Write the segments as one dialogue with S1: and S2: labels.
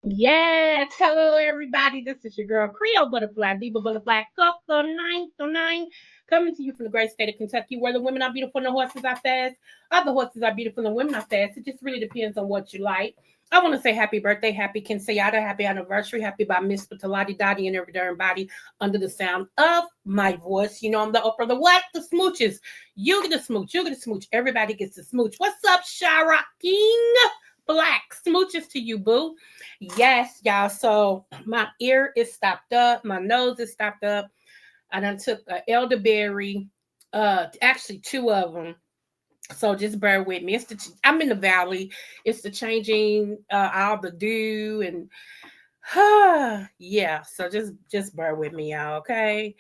S1: Yes, hello everybody. This is your girl Creole Butterfly, Diva Butterfly, Coco 909, coming to you from the great state of Kentucky, where the women are beautiful and the horses are fast. Other horses are beautiful and the women are fast. It just really depends on what you like. I want to say happy birthday, happy quinceañera, happy anniversary, happy by Miss Patalati Dottie and every darn body under the sound of my voice. You know I'm the upper the what? The smooches. You get the smooch, you get the smooch. Everybody gets the smooch. What's up, Sharaking? Black smooches to you, boo. Yes, y'all. So my ear is stopped up, my nose is stopped up. I done took an elderberry, actually two of them. So just bear with me. I'm in the valley. It's the changing all the dew and yeah. So just bear with me, y'all. Okay.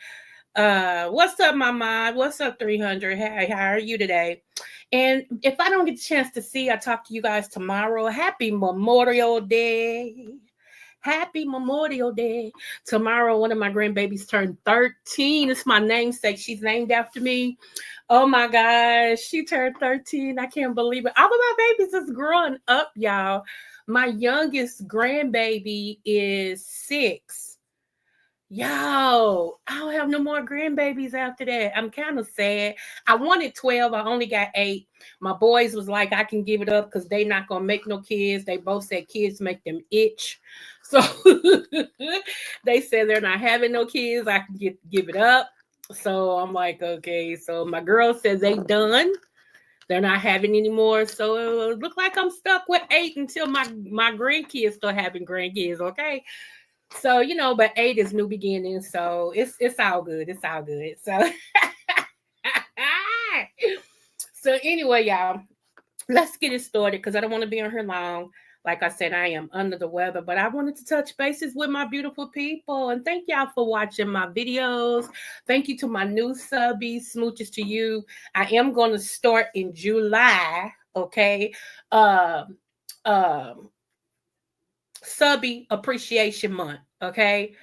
S1: What's up, my mom? What's up, 300? Hey, how are you today? And if I don't get a chance to see, I talk to you guys tomorrow. Happy Memorial Day. Happy Memorial Day. Tomorrow, one of my grandbabies turned 13. It's my namesake. She's named after me. Oh my gosh, she turned 13. I can't believe it. All of my babies is growing up, y'all. My youngest grandbaby is 6. Yo, I don't have no more grandbabies after that. I'm kind of sad. I wanted 12. I only got 8. My boys was like, I can give it up because they not gonna make no kids. They both said kids make them itch. So they said they're not having no kids. I can give it up. So I'm like, okay. So my girl says they done. They're not having any more. So it look like I'm stuck with 8 until my grandkids start having grandkids. Okay. So but 8 is new beginnings, so it's all good. It's all good. So so anyway, y'all, let's get it started because I don't want to be on here long. Like I said, I am under the weather, but I wanted to touch bases with my beautiful people. And thank y'all for watching my videos. Thank you to my new subbies, smooches to you. I am going to start in July, okay? Um, um, Subby Appreciation Month, okay?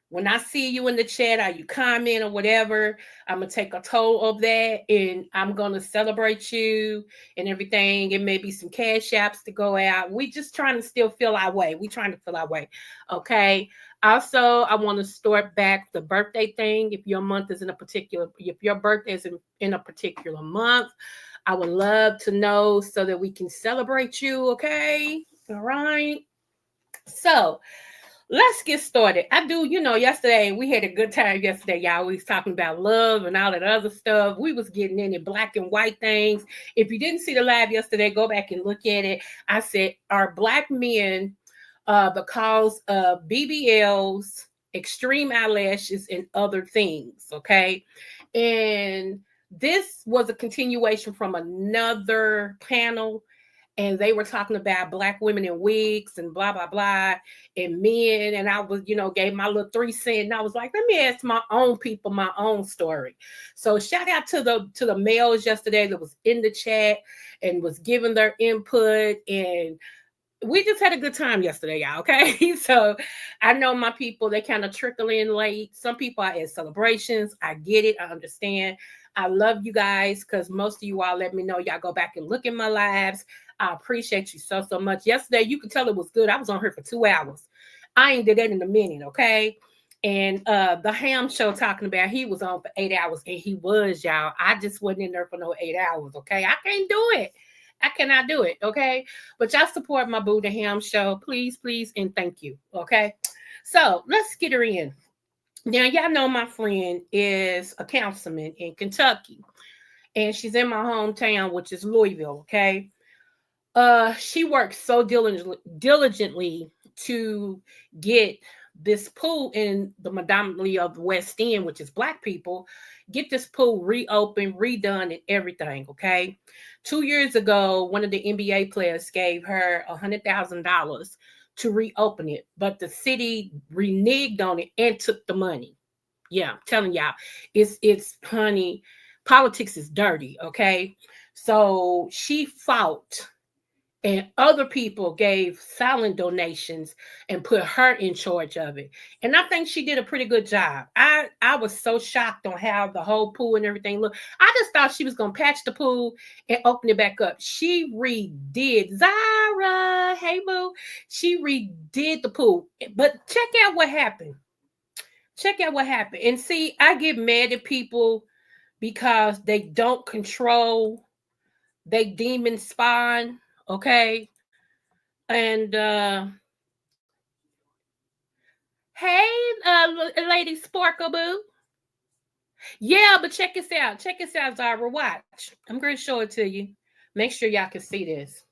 S1: When I see you in the chat or you comment or whatever, I'm gonna take a toll of that and I'm gonna celebrate you and everything. It may be some cash apps to go out. We just trying to still feel our way. We trying to feel our way. Okay. Also, I want to start back the birthday thing. If your month is in a particular, if your birthday is in a particular month, I would love to know so that we can celebrate you. Okay. All right. So let's get started. I do, yesterday we had a good time yesterday, y'all. We was talking about love and all that other stuff. We was getting into black and white things. If you didn't see the live yesterday, go back and look at it. I said, are black men the cause of BBLs, extreme eyelashes, and other things? Okay. And this was a continuation from another panel and they were talking about black women in wigs and blah blah blah and men, and I was gave my little 3 cents and I was like, let me ask my own people my own story. So shout out to the males yesterday that was in the chat and was giving their input, and we just had a good time yesterday, y'all. Okay. So I know my people, they kind of trickle in late. Some people are at celebrations. I get it. I understand. I love you guys because most of you all let me know y'all go back and look at my lives. I appreciate you so much. Yesterday, you could tell it was good. I was on here for 2 hours. I ain't did that in a minute, okay? And the ham show talking about he was on for 8 hours, and he was, y'all. I just wasn't in there for no 8 hours, okay? I can't do it. I cannot do it, okay? But y'all support my Boo the Ham show, please, please, and thank you, okay? So let's get her in. Now, y'all know my friend is a councilman in Kentucky, and she's in my hometown, which is Louisville, okay? She works so diligently to get this pool in the predominantly of the West End, which is black people, get this pool reopened, redone, and everything. Okay, 2 years ago, one of the NBA players gave her $100,000 to reopen it, but the city reneged on it and took the money. Yeah, I'm telling y'all, it's honey. Politics is dirty. Okay, so she fought and other people gave silent donations and put her in charge of it. And I think she did a pretty good job. I was so shocked on how the whole pool and everything looked. I just thought she was gonna patch the pool and open it back up. She redid, Zara, hey boo, she redid the pool. But check out what happened. Check out what happened. And see, I get mad at people because they don't control they demon spawn, okay? And hey, Lady Sparkaboo. Yeah, but check this out. Check this out, Zara. Watch. I'm going to show it to you. Make sure y'all can see this.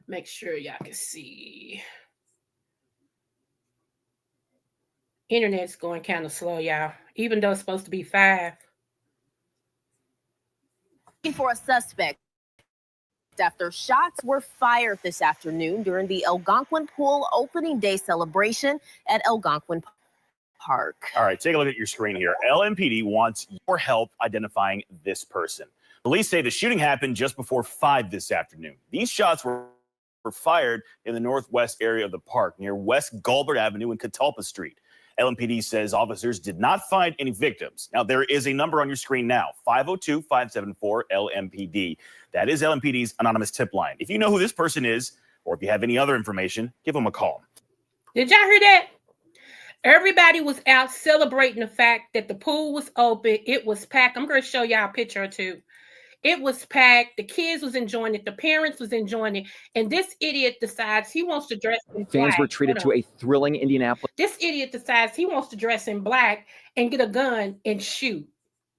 S1: Make sure y'all can see. Internet's going kind of slow, y'all. Even though it's supposed to be 5.
S2: For a suspect after shots were fired this afternoon during the Algonquin Pool opening day celebration at Algonquin Park.
S3: All right, take a look at your screen here. LMPD wants your help identifying this person. Police say the shooting happened just before 5 this afternoon. These shots were fired in the northwest area of the park near West Gulbert Avenue and Catalpa Street. LMPD says officers did not find any victims. Now, there is a number on your screen now, 502-574-LMPD. That is LMPD's anonymous tip line. If you know who this person is, or if you have any other information, give them a call.
S1: Did y'all hear that? Everybody was out celebrating the fact that the pool was open. It was packed. I'm going to show y'all a picture or two. It was packed. The kids was enjoying it. The parents was enjoying it. And this idiot decides he wants to dress in black.
S4: Fans were treated to a thrilling Indianapolis.
S1: This idiot decides he wants to dress in black and get a gun and shoot.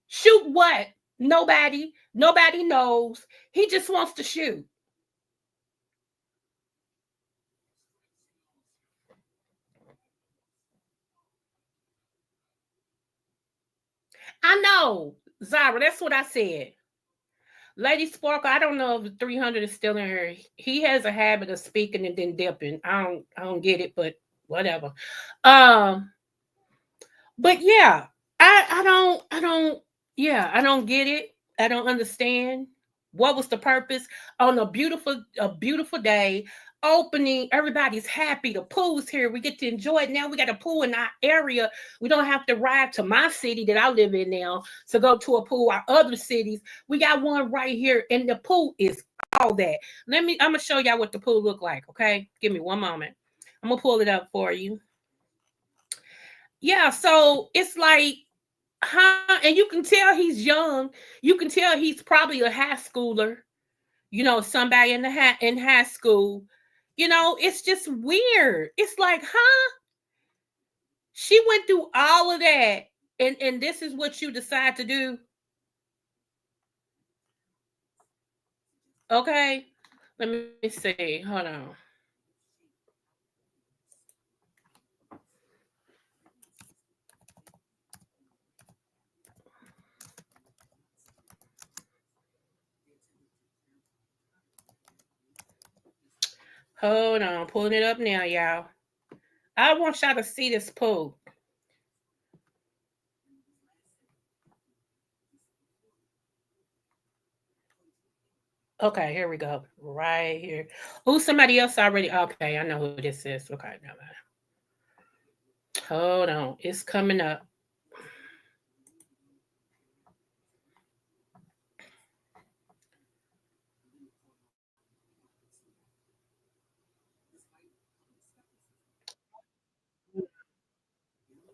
S1: Shoot what? Nobody. Nobody knows. He just wants to shoot. I know, Zara, that's what I said. Lady Sparkle, I don't know if 300 is still in her. He has a habit of speaking and then dipping. I don't get it, but whatever. But yeah, I don't get it. I don't understand. What was the purpose on a beautiful day? Opening, everybody's happy. The pool's here. We get to enjoy it. Now we got a pool in our area. We don't have to ride to my city that I live in now to go to a pool. Our other cities, we got one right here, and the pool is all that. I'm gonna show y'all what the pool look like. Okay, give me one moment. I'm gonna pull it up for you. Yeah, so it's like, huh? And you can tell he's young. You can tell he's probably a high schooler. You know, somebody in high school. You know, it's just weird. It's like, huh? She went through all of that, and this is what you decide to do. Okay, let me see. Hold on. Hold on, pulling it up now, y'all. I want y'all to see this pool. Okay, here we go. Right here. Oh, somebody else already. Okay, I know who this is. Okay, never mind. Hold on. It's coming up.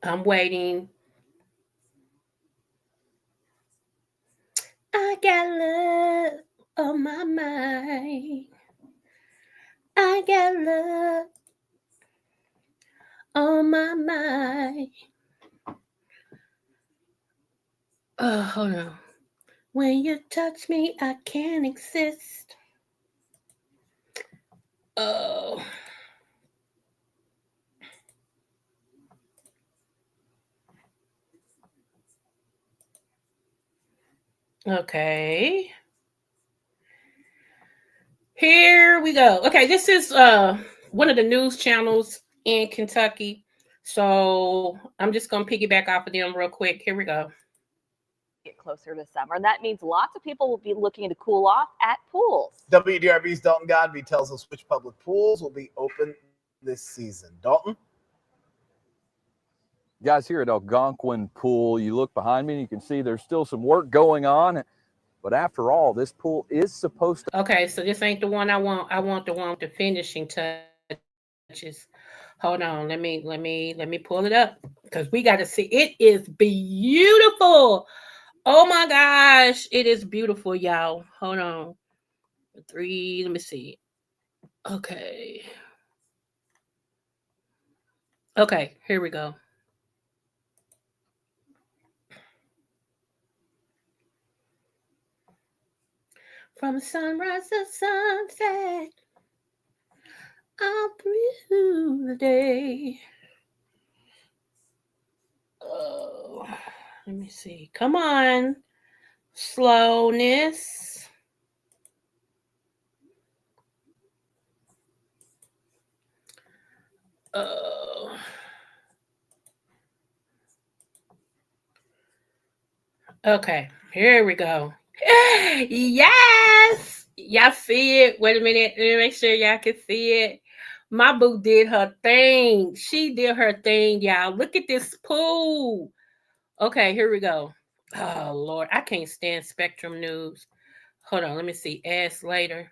S1: I'm waiting. I got love on my mind. I got love on my mind. Oh, hold on. When you touch me, I can't exist. Oh. Okay. Here we go. Okay, this is one of the news channels in Kentucky. So I'm just going to piggyback off of them real quick. Here we go.
S5: get closer to summer. And that means lots of people will be looking to cool off at pools.
S6: WDRB's Dalton Godby tells us which public pools will be open this season. Dalton?
S7: Guys, here at Algonquin Pool, you look behind me and you can see there's still some work going on. But after all, this pool is supposed to.
S1: Okay, so this ain't the one I want. I want the one with the finishing touches. Hold on, let me pull it up because we got to see. It is beautiful. Oh my gosh, it is beautiful, y'all. Hold on. 3, let me see. Okay. Okay, here we go. From sunrise to sunset, all through the day. Oh, let me see. Come on. Slowness. Okay, here we go. Yes! Y'all see it? Wait a minute. Let me make sure y'all can see it. My boo did her thing. She did her thing, y'all. Look at this pool. Okay, here we go. Oh, Lord. I can't stand Spectrum News. Hold on. Let me see. Ask later.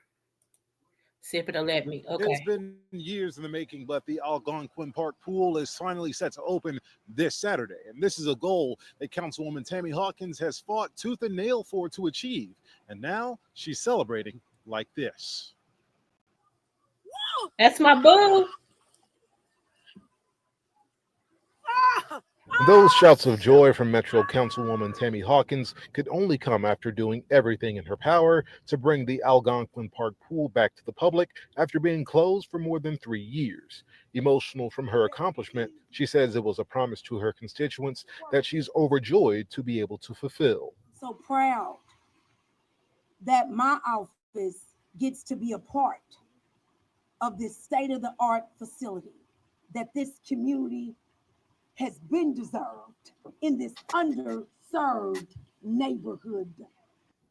S1: See if it'll let me. Okay.
S8: It's been years in the making, but the Algonquin Park pool is finally set to open this Saturday. And this is a goal that Councilwoman Tammy Hawkins has fought tooth and nail for to achieve. And now she's celebrating like this.
S1: That's my boo.
S9: Those shouts of joy from Metro Councilwoman Tammy Hawkins could only come after doing everything in her power to bring the Algonquin Park pool back to the public after being closed for more than 3 years. Emotional from her accomplishment, she says it was a promise to her constituents that she's overjoyed to be able to fulfill.
S10: So proud that my office gets to be a part of this state-of-the-art facility, that this community has been deserved in this underserved neighborhood.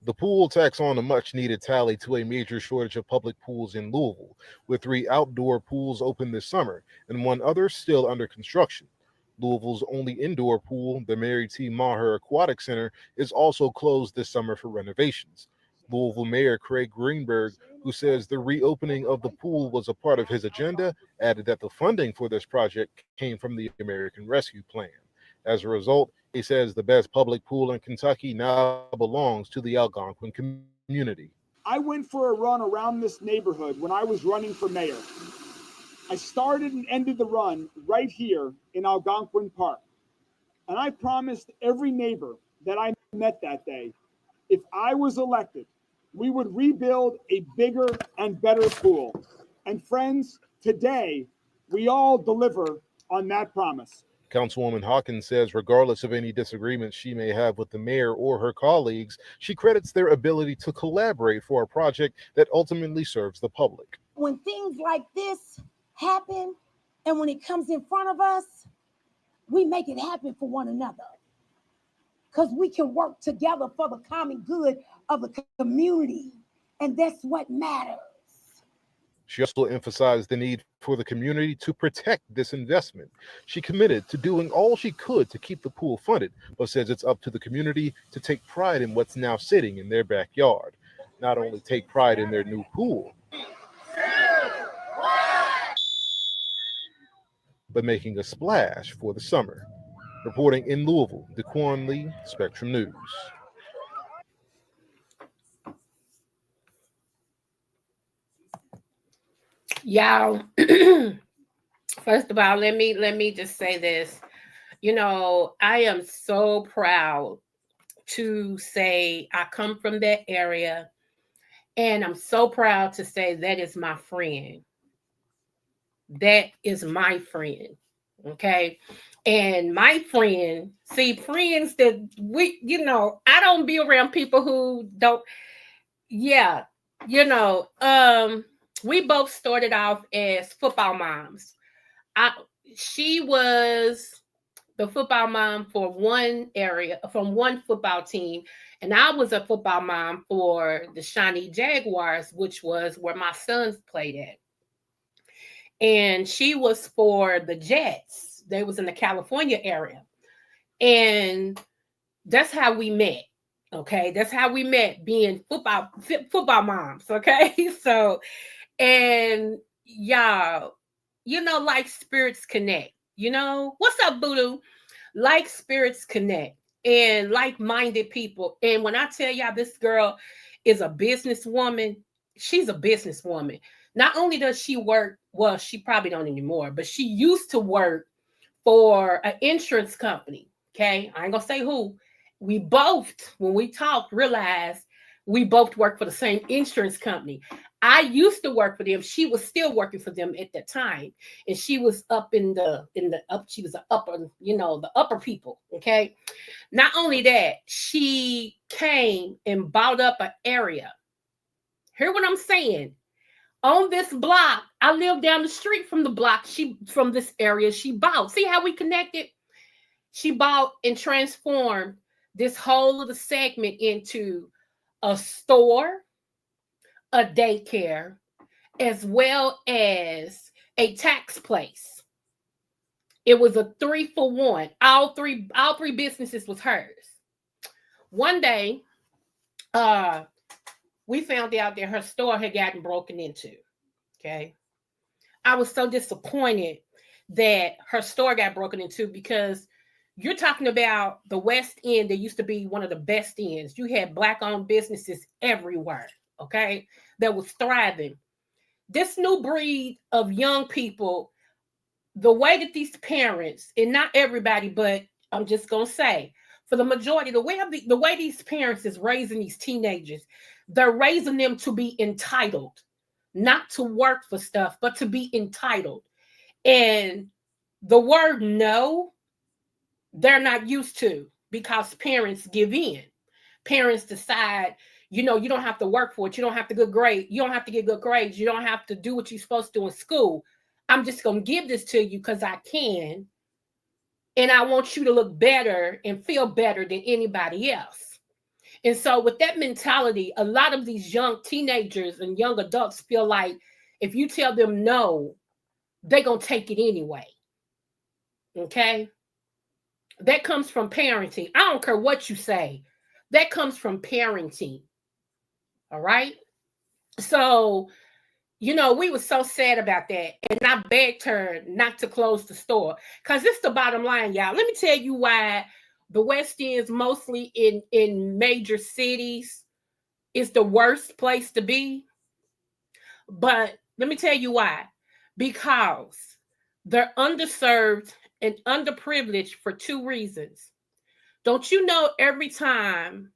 S9: The pool tacks on a much-needed tally to a major shortage of public pools in Louisville, with 3 outdoor pools open this summer and 1 other still under construction. Louisville's only indoor pool, the Mary T. Maher Aquatic Center, is also closed this summer for renovations. Louisville Mayor Craig Greenberg, who says the reopening of the pool was a part of his agenda, added that the funding for this project came from the American Rescue Plan. As a result, he says the best public pool in Kentucky now belongs to the Algonquin community.
S11: I went for a run around this neighborhood when I was running for mayor. I started and ended the run right here in Algonquin Park. And I promised every neighbor that I met that day, if I was elected, we would rebuild a bigger and better pool. And friends, today, we all deliver on that promise.
S9: Councilwoman Hawkins says regardless of any disagreements she may have with the mayor or her colleagues, she credits their ability to collaborate for a project that ultimately serves the public.
S10: When things like this happen, and when it comes in front of us, we make it happen for one another. Because we can work together for the common good of the community. And that's what matters.
S9: She also emphasized the need for the community to protect this investment. She committed to doing all she could to keep the pool funded, but says it's up to the community to take pride in what's now sitting in their backyard. Not only take pride in their new pool, but making a splash for the summer. Reporting in Louisville, DeQuan Lee, Spectrum News.
S1: Y'all, first of all, let me just say this. You know, I am so proud to say I come from that area, and I'm so proud to say that is my friend. That is my friend. Okay. And my friend, see, friends that we, you know, I don't be around people who don't, yeah, you know, we both started off as football moms. She was the football mom for one area, from one football team, and I was a football mom for the Shawnee Jaguars, which was where my sons played at. And she was for the Jets. They was in the California area. And that's how we met. Okay, that's how we met, being football moms. Okay, so, and y'all, like spirits connect. What's up, Voodoo? Like spirits connect, and like-minded people. And when I tell y'all, this girl is a businesswoman, she's a businesswoman. Not only does she work, well, she probably don't anymore, but she used to work for an insurance company. Okay, I ain't gonna say who. We both, when we talked, realized we both work for the same insurance company. I used to work for them. She was still working for them at that time, and she was up in the up. She was the upper, the upper people. Okay. Not only that, she came and bought up an area. Hear what I'm saying? On this block, I live down the street from the block. From this area she bought. See how we connected? She bought and transformed this whole little segment into a store, a daycare, as well as a tax place. It was a 3-for-1. All three businesses was hers. One day, we found out that her store had gotten broken into. Okay. I was so disappointed that her store got broken into, because you're talking about the West End that used to be one of the best ends. You had Black-owned businesses everywhere, okay, that was thriving. This new breed of young people, the way that these parents, and not everybody, but I'm just going to say, for the majority, the way these parents is raising these teenagers, they're raising them to be entitled, not to work for stuff, but to be entitled. And the word no, they're not used to, because parents give in. Parents decide, you don't have to work for it. You don't have to get grades. You don't have to get good grades. You don't have to do what you're supposed to do in school. I'm just going to give this to you because I can. And I want you to look better and feel better than anybody else. And so with that mentality, a lot of these young teenagers and young adults feel like if you tell them no, they're going to take it anyway. Okay? That comes from parenting. I don't care what you say. That comes from parenting. All right? So, we were so sad about that. And I begged her not to close the store. Because it's the bottom line, y'all. Let me tell you why the West End, mostly in major cities, is the worst place to be. But let me tell you why. Because they're underserved and underprivileged for two reasons. Don't you know every time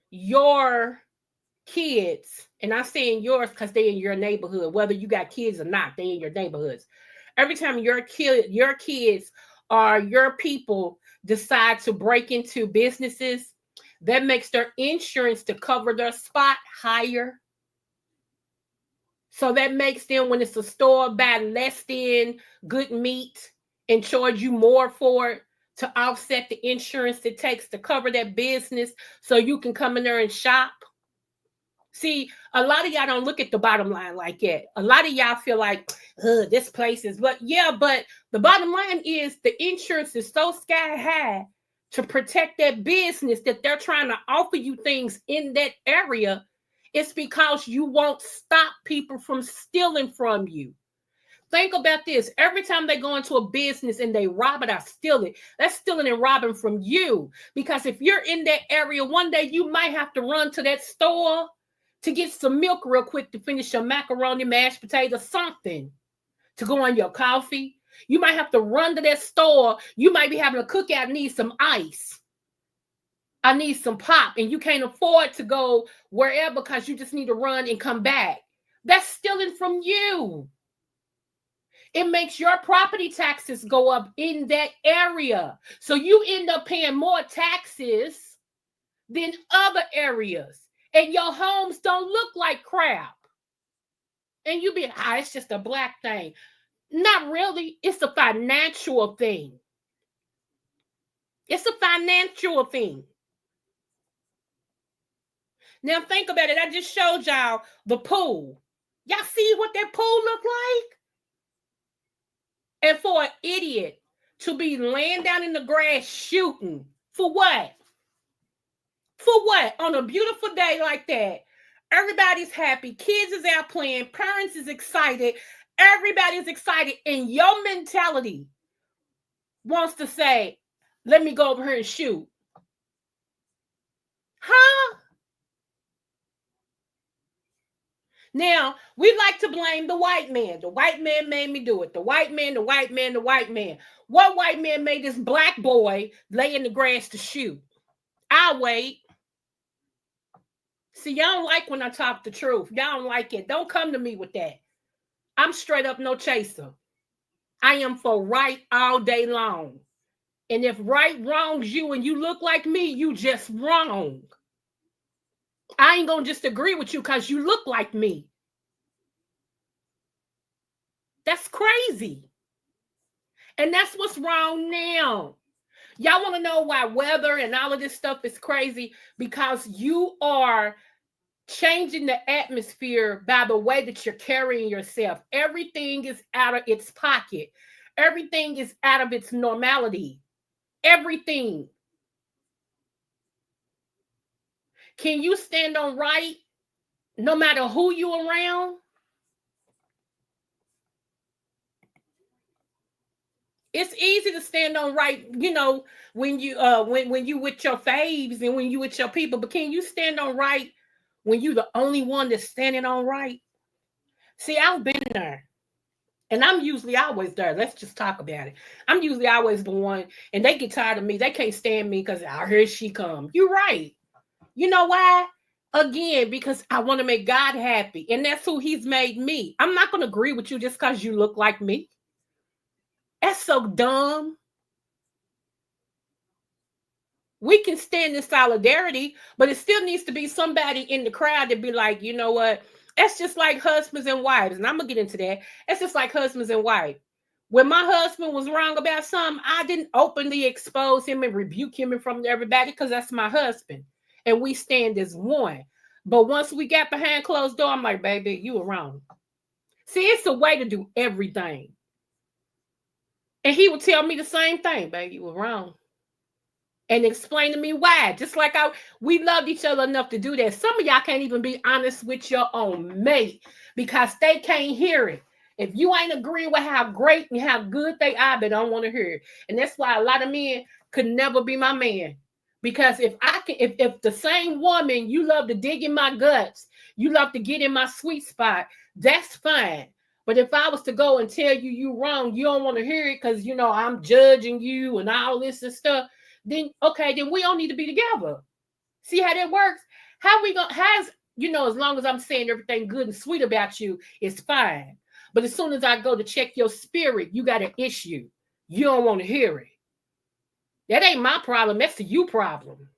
S1: your kids, and I'm saying yours because they're in your neighborhood, whether you got kids or not, they're in your neighborhoods. Every time your kids or your people decide to break into businesses, that makes their insurance to cover their spot higher. So that makes them, when it's a store, buy less than good meat and charge you more for it to offset the insurance it takes to cover that business so you can come in there and shop. See, a lot of y'all don't look at the bottom line like that. A lot of y'all feel like, this place is, but the bottom line is the insurance is so sky high to protect that business that they're trying to offer you things in that area. It's because you won't stop people from stealing from you. Think about this. Every time they go into a business and they rob it or steal it, that's stealing and robbing from you. Because if you're in that area, one day you might have to run to that store to get some milk real quick to finish your macaroni, mashed potato, something to go on your coffee. You might have to run to that store. You might be having a cookout, need some ice. I need some pop, and you can't afford to go wherever because you just need to run and come back. That's stealing from you. It makes your property taxes go up in that area. So you end up paying more taxes than other areas. And your homes don't look like crap. And you be, it's just a Black thing. Not really. It's a financial thing. It's a financial thing. Now think about it. I just showed y'all the pool. Y'all see what that pool look like? And for an idiot to be laying down in the grass shooting, for what? For what? On a beautiful day like that, everybody's happy, kids is out playing, parents is excited, everybody's excited, and your mentality wants to say, let me go over here and shoot. Huh? Now, we like to blame the white man. The white man made me do it. The white man, the white man, the white man. What white man made this black boy lay in the grass to shoot? I'll wait. See, y'all don't like when I talk the truth. Y'all don't like it. Don't come to me with that. I'm straight up no chaser. I am for right all day long. And if right wrongs you and you look like me, you just wrong. I ain't gonna just agree with you because you look like me. That's crazy. And that's what's wrong now. Y'all want to know why weather and all of this stuff is crazy? Because you are changing the atmosphere by the way that you're carrying yourself. Everything is out of its pocket. Everything is out of its normality. Everything. Can you stand on right no matter who you're around? It's easy to stand on right, you know, when you when you with your faves and when you with your people, but can you stand on right when you the only one that's standing on right? See, I've been there. And I'm usually always there. Let's just talk about it. I'm usually always the one, and they get tired of me. They can't stand me because here she come. You're right. You know why? Again, because I want to make God happy, and that's who He's made me. I'm not going to agree with you just because you look like me. That's so dumb. We can stand in solidarity, but it still needs to be somebody in the crowd to be like, you know what? That's just like husbands and wives. And I'm going to get into that. It's just like husbands and wives. When my husband was wrong about something, I didn't openly expose him and rebuke him in front of everybody because that's my husband. And we stand as one. But once we got behind closed door, I'm like, baby, you were wrong. See, it's a way to do everything. And he would tell me the same thing, baby, you were wrong. And explain to me why. Just like we loved each other enough to do that. Some of y'all can't even be honest with your own mate because they can't hear it. If you ain't agreeing with how great and how good they are, they don't want to hear it. And that's why a lot of men could never be my man. Because if the same woman you love to dig in my guts, you love to get in my sweet spot, that's fine. But if I was to go and tell you you wrong, you don't want to hear it because you know I'm judging you and all this and stuff. Then we don't need to be together. See how that works? How we gonna as long as I'm saying everything good and sweet about you, it's fine. But as soon as I go to check your spirit, you got an issue. You don't want to hear it. That ain't my problem. That's the you problem.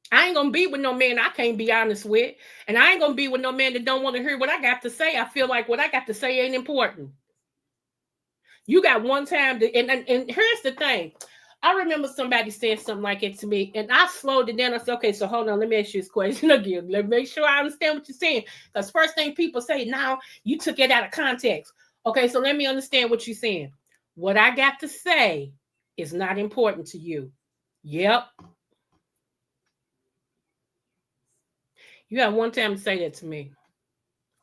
S1: I ain't gonna be with no man I can't be honest with. And I ain't gonna be with no man that don't want to hear what I got to say. I feel like what I got to say ain't important. You got one time to, and here's the thing. I remember somebody saying something like it to me, and I slowed it down. I said, okay, so hold on, let me ask you this question again. Let me make sure I understand what you're saying. Because first thing people say, now you took it out of context. Okay, so let me understand what you're saying. What I got to say is not important to you. Yep. You got one time to say that to me.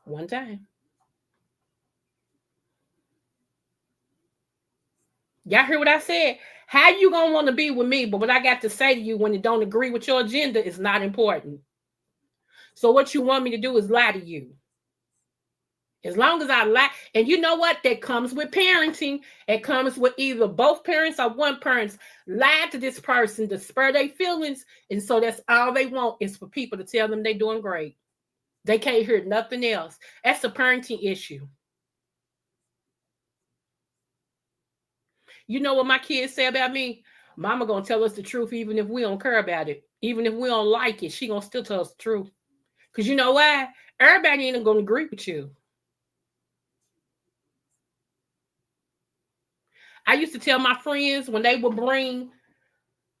S1: One time. Y'all hear what I said? How you gonna want to be with me, but what I got to say to you when it don't agree with your agenda is not important. So what you want me to do is lie to you. As long as I lie, and you know what? That comes with parenting. It comes with either both parents or one parent lie to this person to spur their feelings, and so that's all they want is for people to tell them they're doing great. They can't hear nothing else. That's a parenting issue. You know what my kids say about me? Mama gonna tell us the truth even if we don't care about it. Even if we don't like it, she gonna still tell us the truth. Because you know why? Everybody ain't gonna agree with you. I used to tell my friends when they would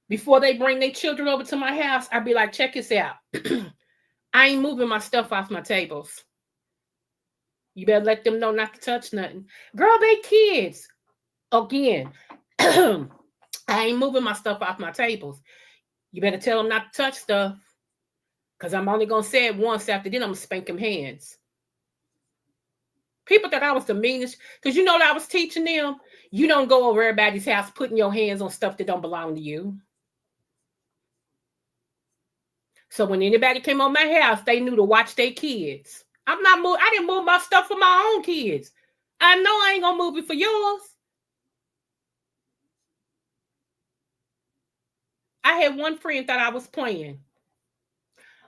S1: before they bring their children over to my house, I'd be like, check this out. I ain't moving my stuff off my tables. You better let them know not to touch nothing. Girl, they kids. Again, I ain't moving my stuff off my tables. You better tell them not to touch stuff. Because I'm only going to say it once. After then, I'm going to spank them hands. People thought I was the meanest. Because you know what I was teaching them? You don't go over everybody's house putting your hands on stuff that don't belong to you. So when anybody came on my house, they knew to watch their kids. I didn't move my stuff for my own kids. I know I ain't going to move it for yours. I had one friend thought I was playing.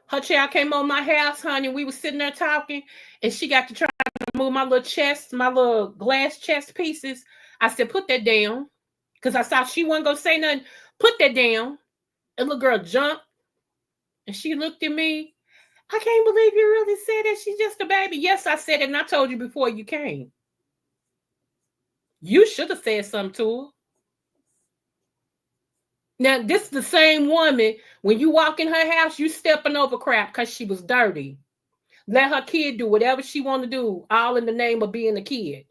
S1: Her child came on my house, honey. We were sitting there talking, and she got to try to move my little chest, my little glass chest pieces. I said, put that down, because I saw she wasn't going to say nothing. Put that down. And little girl jumped, and she looked at me. I can't believe you really said that. She's just a baby. Yes, I said it, and I told you before you came. You should have said something to her. Now, this is the same woman. When you walk in her house, you stepping over crap because she was dirty. Let her kid do whatever she want to do, all in the name of being a kid.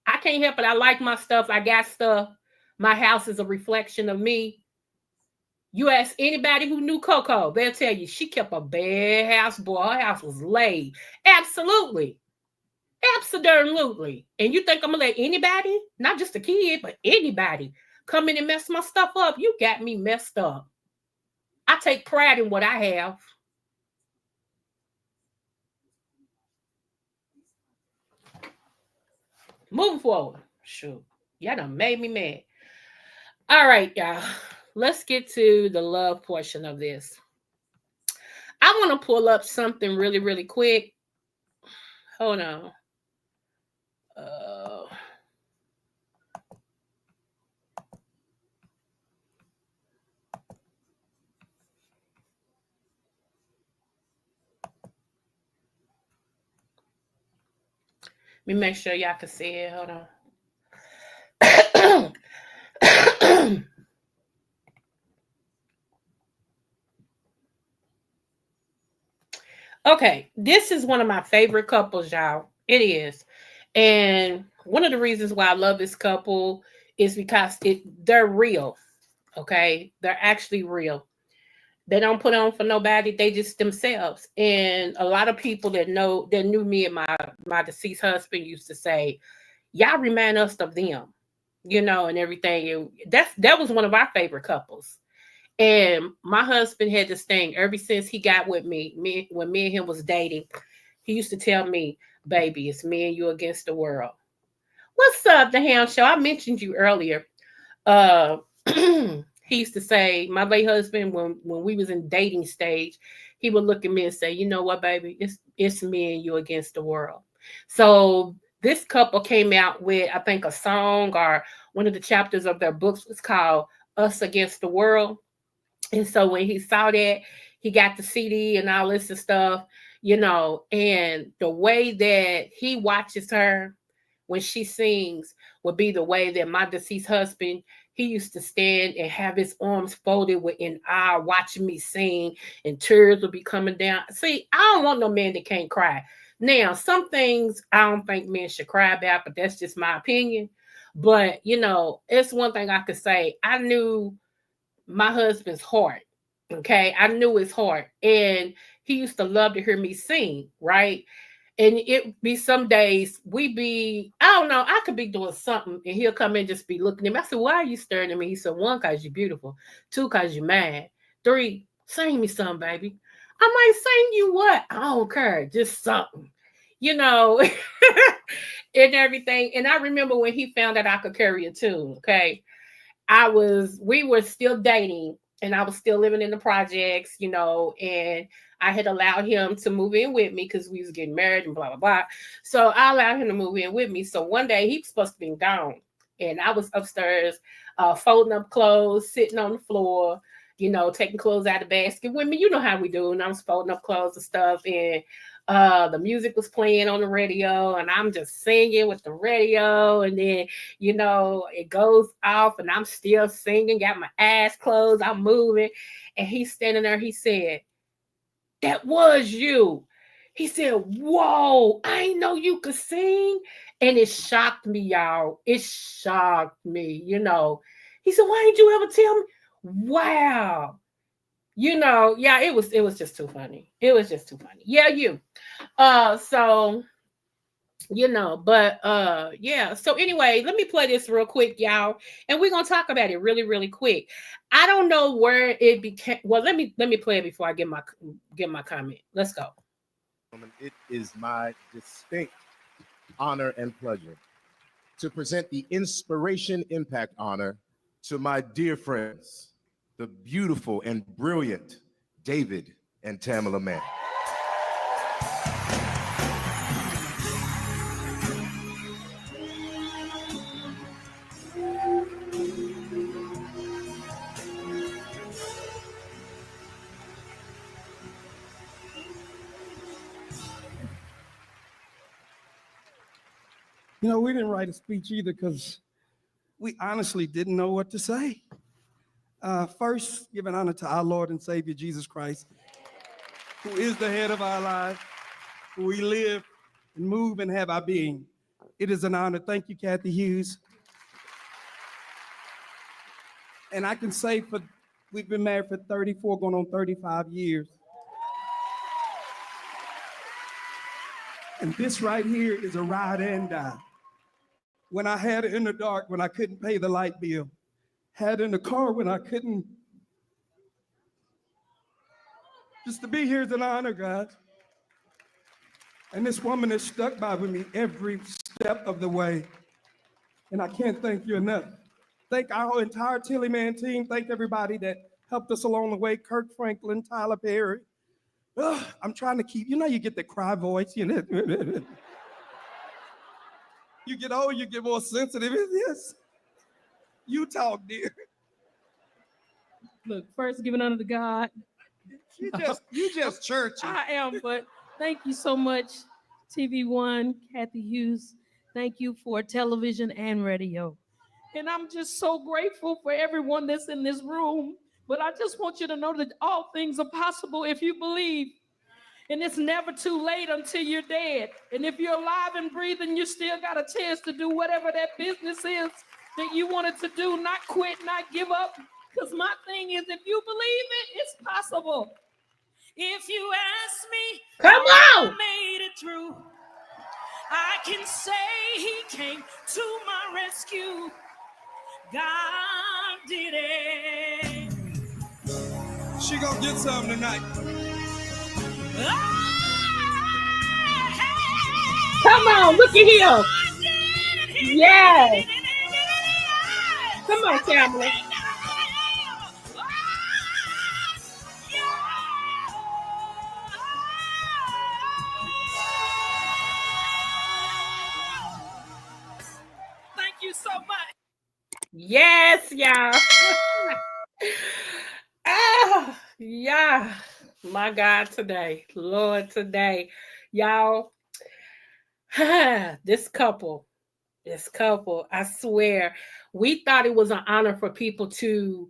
S1: I can't help it. I like my stuff. I got stuff. My house is a reflection of me. You ask anybody who knew Coco, they'll tell you she kept a bad house, boy. Her house was laid. Absolutely. Absolutely. And you think I'm going to let anybody, not just a kid, but anybody, come in and mess my stuff up? You got me messed up. I take pride in what I have. Moving forward. Shoot. Y'all done made me mad. All right, y'all. Let's get to the love portion of this. I want to pull up something really, really quick. Hold on. Let me make sure y'all can see it. Hold on. Okay, this is one of my favorite couples, y'all. It is. And one of the reasons why I love this couple is because they're real. Okay, they're actually real. They don't put on for nobody. They just themselves. And a lot of people that knew me and my deceased husband used to say, y'all remind us of them, and everything. And that was one of our favorite couples. And my husband had this thing ever since he got with me, when me and him was dating. He used to tell me, baby, it's me and you against the world. What's up, The Ham Show? I mentioned you earlier. He used to say, my late husband, when we was in dating stage, he would look at me and say, you know what, baby, it's me and you against the world. So this couple came out with, I think, a song, or one of the chapters of their books was called Us Against the World. And so when he saw that, he got the CD and all this and stuff, and the way that he watches her when she sings would be the way that my deceased husband, he used to stand and have his arms folded in awe, watching me sing, and tears would be coming down. See, I don't want no man that can't cry. Now, some things I don't think men should cry about, but that's just my opinion. But, it's one thing I could say. I knew my husband's heart. Okay. I knew his heart. And he used to love to hear me sing, right? And it be some days I don't know, I could be doing something and he'll come in and just be looking at me. I said, why are you staring at me? He said, 1, because you're beautiful. 2, because you're mad. 3, sing me something, baby. I'm like, sing you what? I don't care. Just something, and everything. And I remember when he found out I could carry a tune. Okay. We were still dating, and I was still living in the projects, and I had allowed him to move in with me because we was getting married and blah, blah, blah. So I allowed him to move in with me. So one day he was supposed to be gone, and I was upstairs folding up clothes, sitting on the floor, taking clothes out of the basket with me. You know how we do. And I'm folding up clothes and stuff. And the music was playing on the radio, and I'm just singing with the radio. And then, it goes off, and I'm still singing, got my eyes closed, I'm moving. And he's standing there. He said, "That was you." He said, "Whoa, I didn't know you could sing." And it shocked me, y'all. It shocked me, He said, "Why didn't you ever tell me?" Wow. Yeah, it was just too funny. It was just too funny. Yeah, you. So, but yeah. So anyway, let me play this real quick, y'all. And we're gonna talk about it really, really quick. I don't know where it became. Well, let me play it before I give my comment. Let's go.
S12: It is my distinct honor and pleasure to present the Inspiration Impact Honor to my dear friends, the beautiful and brilliant David and Tamala Mann.
S13: We didn't write a speech either because we honestly didn't know what to say. First, giving honor to our Lord and Savior, Jesus Christ, who is the head of our lives, who we live and move and have our being. It is an honor. Thank you, Kathy Hughes. And I can say we've been married for 34, going on 35 years. And this right here is a ride and die. When I had it in the dark, when I couldn't pay the light bill, had it in the car when I couldn't. Just to be here is an honor, guys. And this woman has stuck by with me every step of the way. And I can't thank you enough. Thank our entire Tilly Man team. Thank everybody that helped us along the way. Kirk Franklin, Tyler Perry. I'm trying to keep, you get the cry voice, You get old, you get more sensitive. Yes. You talk, dear.
S14: Look, first giving honor to God.
S13: You just churchy.
S14: I am, but thank you so much, TV One, Kathy Hughes. Thank you for television and radio. And I'm just so grateful for everyone that's in this room. But I just want you to know that all things are possible if you believe. And it's never too late until you're dead. And if you're alive and breathing, you still got a chance to do whatever that business is that you wanted to do, not quit, not give up. Because my thing is, if you believe it, it's possible. If you ask me,
S1: come
S14: how
S1: on,
S14: I made it through, I can say he came to my rescue. God did it.
S13: She gonna get something tonight.
S1: come on, look at him. Yes. Come on, Tamala.
S14: Thank you so much.
S1: Yes, y'all. Yeah. My God, today, Lord, today, y'all. This couple, I swear, we thought it was an honor for people to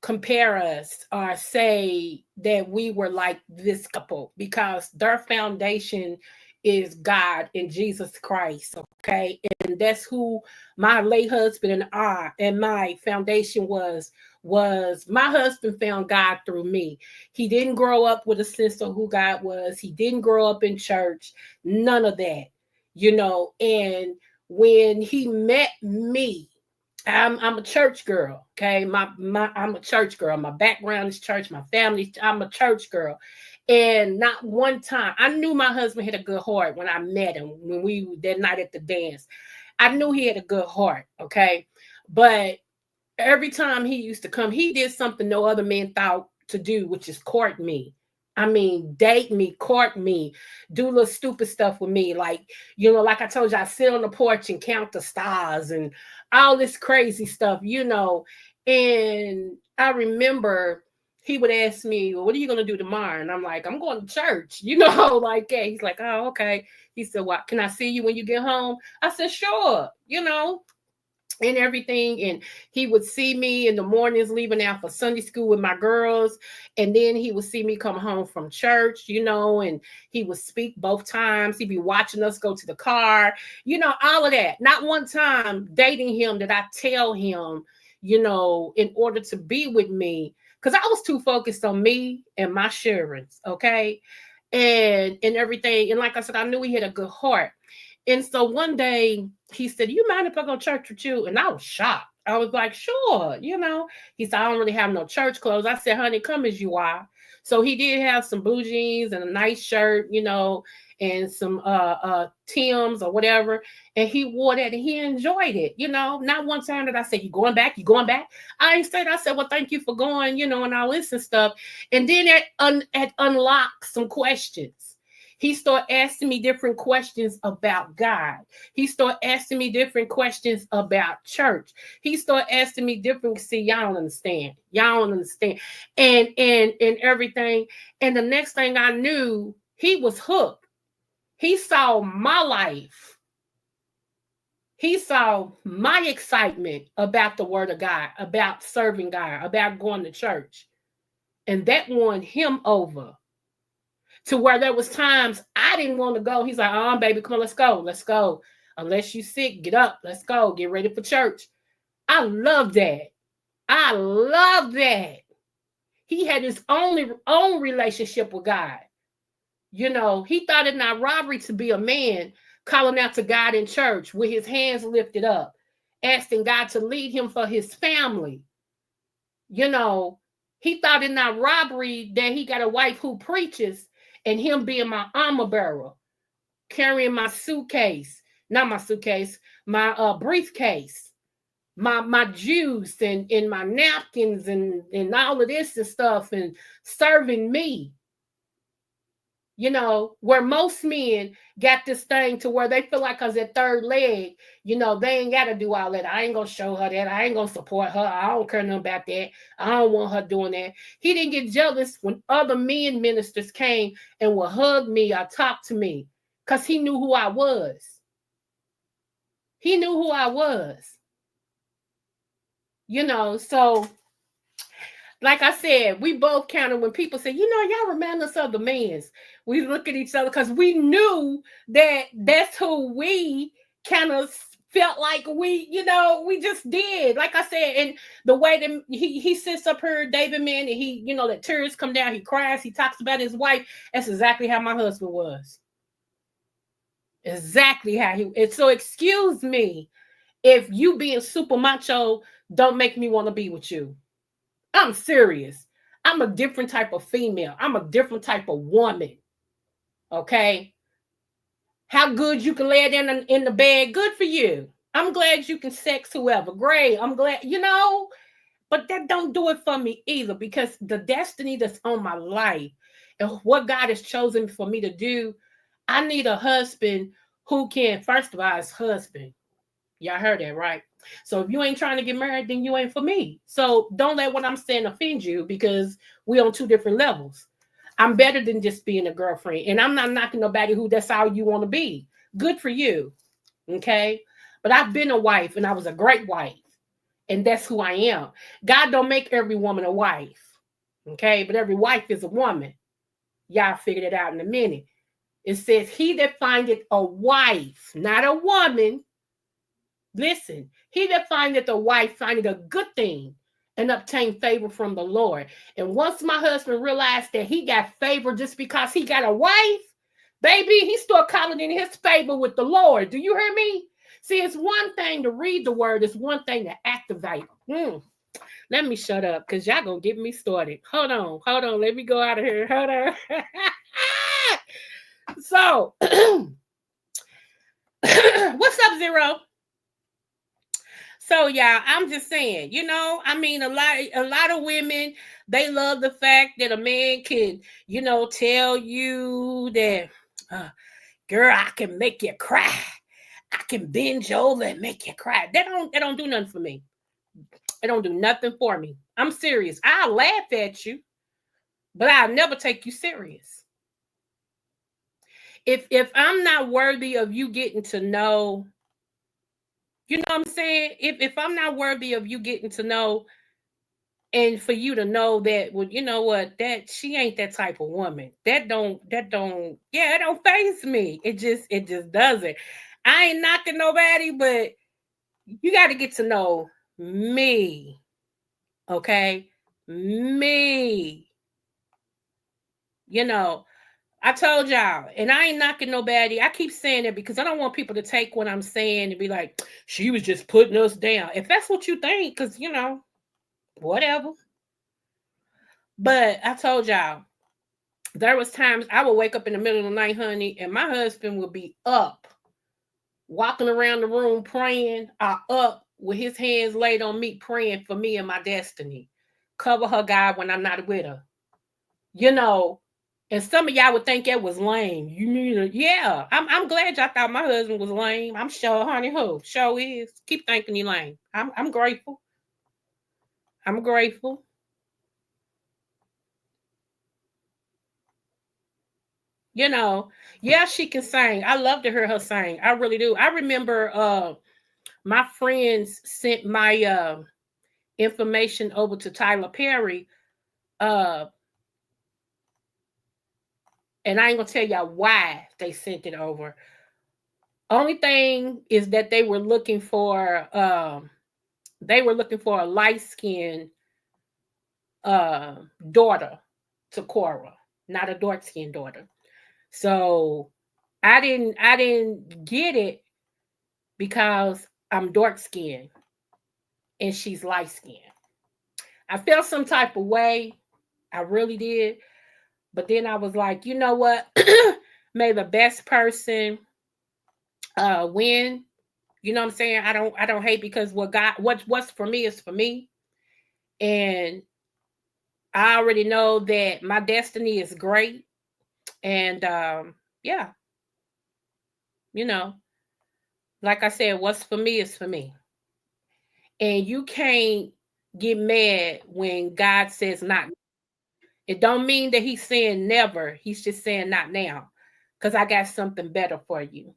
S1: compare us or say that we were like this couple because their foundation is God and Jesus Christ, okay? And that's who my late husband and my foundation was my husband found God through me. He didn't grow up with a sense of who God was. He didn't grow up in church, none of that, and when he met me, I'm a church girl, okay? I'm a church girl. My background is church. My family, I'm a church girl. And not one time, I knew my husband had a good heart when I met him, that night at the dance. I knew he had a good heart, okay? But every time he used to come, he did something no other man thought to do, which is court me. I mean, date me, court me, do little stupid stuff with me. Like, like I told you, I sit on the porch and count the stars and all this crazy stuff, And I remember he would ask me, well, what are you going to do tomorrow? And I'm like, I'm going to church, you know, like, yeah. He's like, oh, okay. He said, well, can I see you when you get home? I said, sure, you know, and everything. And he would see me in the mornings leaving out for Sunday school with my girls. And then he would see me come home from church, you know, and he would speak both times. He'd be watching us go to the car, you know, all of that. Not one time dating him did I tell him, you know, in order to be with me, because I was too focused on me and my assurance, okay? And everything. And like I said, I knew he had a good heart. And so one day he said, you mind if I go to church with you? And I was shocked. I was like, sure, you know. He said, I don't really have no church clothes. I said, honey, come as you are. So he did have some blue jeans and a nice shirt, you know, and some Timbs or whatever. And he wore that and he enjoyed it, you know. Not one time did I say, you going back? You going back? I ain't said, I said, well, thank you for going, you know, and all this and stuff. And then it unlocked some questions. He started asking me different questions about God. He started asking me different questions about church. He started asking me different, see, y'all don't understand. Y'all don't understand. And everything. And the next thing I knew, he was hooked. He saw my life. He saw my excitement about the word of God, about serving God, about going to church. And that won him over. To where there was times I didn't want to go. He's like, oh, baby, come on, let's go. Let's go. Unless you sick, get up. Let's go. Get ready for church. I love that. I love that. He had his own relationship with God. You know, he thought it not robbery to be a man calling out to God in church with his hands lifted up, asking God to lead him for his family. You know, he thought it not robbery that he got a wife who preaches and him being my armor bearer, carrying my suitcase, not my suitcase, my briefcase, my juice and my napkins and all of this and stuff, and serving me. You know, where most men got this thing to where they feel like because their third leg, you know, they ain't got to do all that. I ain't going to show her that. I ain't going to support her. I don't care nothing about that. I don't want her doing that. He didn't get jealous when other men ministers came and would hug me or talk to me because he knew who I was. He knew who I was. You know, so like I said, we both counted when people say, you know, y'all remind us of the mans. We look at each other because we knew that that's who we kind of felt like we, you know, we just did. Like I said, and the way that he sits up here, David Man, and he, you know, that tears come down, he cries, he talks about his wife. That's exactly how my husband was. Exactly how he, and so excuse me if you being super macho don't make me want to be with you. I'm serious. I'm a different type of female. I'm a different type of woman. Okay? How good you can lay it in the bed, good for you. I'm glad you can sex whoever. Great. I'm glad, you know, but that don't do it for me either, because the destiny that's on my life and what God has chosen for me to do, I need a husband who can, first of all, his husband. Y'all heard that, right? So if you ain't trying to get married, then you ain't for me. So don't let what I'm saying offend you, because we're on two different levels. I'm better than just being a girlfriend. And I'm not knocking nobody who that's all you want to be. Good for you. Okay? But I've been a wife and I was a great wife. And that's who I am. God don't make every woman a wife. Okay? But every wife is a woman. Y'all figured it out in a minute. It says, he that findeth a wife, not a woman. Listen, he that findeth a wife findeth a good thing and obtain favor from the Lord. And once my husband realized that he got favor just because he got a wife, baby, he started calling in his favor with the Lord. Do you hear me? See, it's one thing to read the word. It's one thing to activate. Let me shut up because y'all going to get me started. Hold on. Let me go out of here. Hold on. So, what's up, Zero? So yeah, I'm just saying, you know, I mean, a lot of women, they love the fact that a man can, you know, tell you that, girl, I can make you cry. I can bend you over and make you cry. That don't do nothing for me. It don't do nothing for me. I'm serious. I'll laugh at you, but I'll never take you serious. If I'm not worthy of you getting to know, you know what I'm saying? If I'm not worthy of you getting to know, and for you to know that, well, you know what, that she ain't that type of woman. That don't, it don't faze me. It just doesn't. I ain't knocking nobody, but you got to get to know me. Okay? Me. You know, I told y'all, and I ain't knocking nobody. I keep saying it because I don't want people to take what I'm saying and be like, she was just putting us down. If that's what you think, because, you know, whatever. But I told y'all, there was times I would wake up in the middle of the night, honey, and my husband would be up, walking around the room praying, up with his hands laid on me, praying for me and my destiny. Cover her, God, when I'm not with her. You know, and some of y'all would think that was lame. You need a, yeah. I'm glad y'all thought my husband was lame. I'm sure, honey, who? Sure is. Keep thinking he lame. I'm grateful. I'm grateful. You know, yeah, she can sing. I love to hear her sing. I really do. I remember my friends sent my information over to Tyler Perry. And I ain't gonna tell y'all why they sent it over. Only thing is that they were looking for a light-skinned daughter to Cora, not a dark-skinned daughter. So I didn't get it because I'm dark-skinned and she's light-skinned. I felt some type of way. I really did. But then I was like, you know what? May the best person win. You know what I'm saying? I don't hate, because what's for me is for me. And I already know that my destiny is great. And yeah, you know, like I said, what's for me is for me. And you can't get mad when God says not. It don't mean that he's saying never. He's just saying not now, because I got something better for you.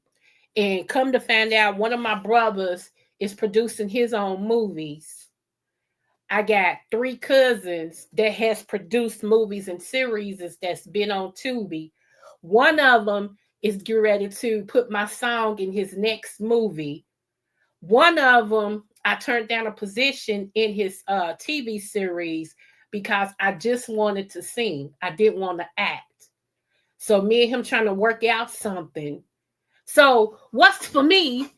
S1: And come to find out, one of my brothers is producing his own movies. I got 3 cousins that has produced movies and series that's been on Tubi. One of them is getting ready to put my song in his next movie. One of them, I turned down a position in his TV series because I just wanted to sing. I didn't want to act. So me and him trying to work out something. So what's for me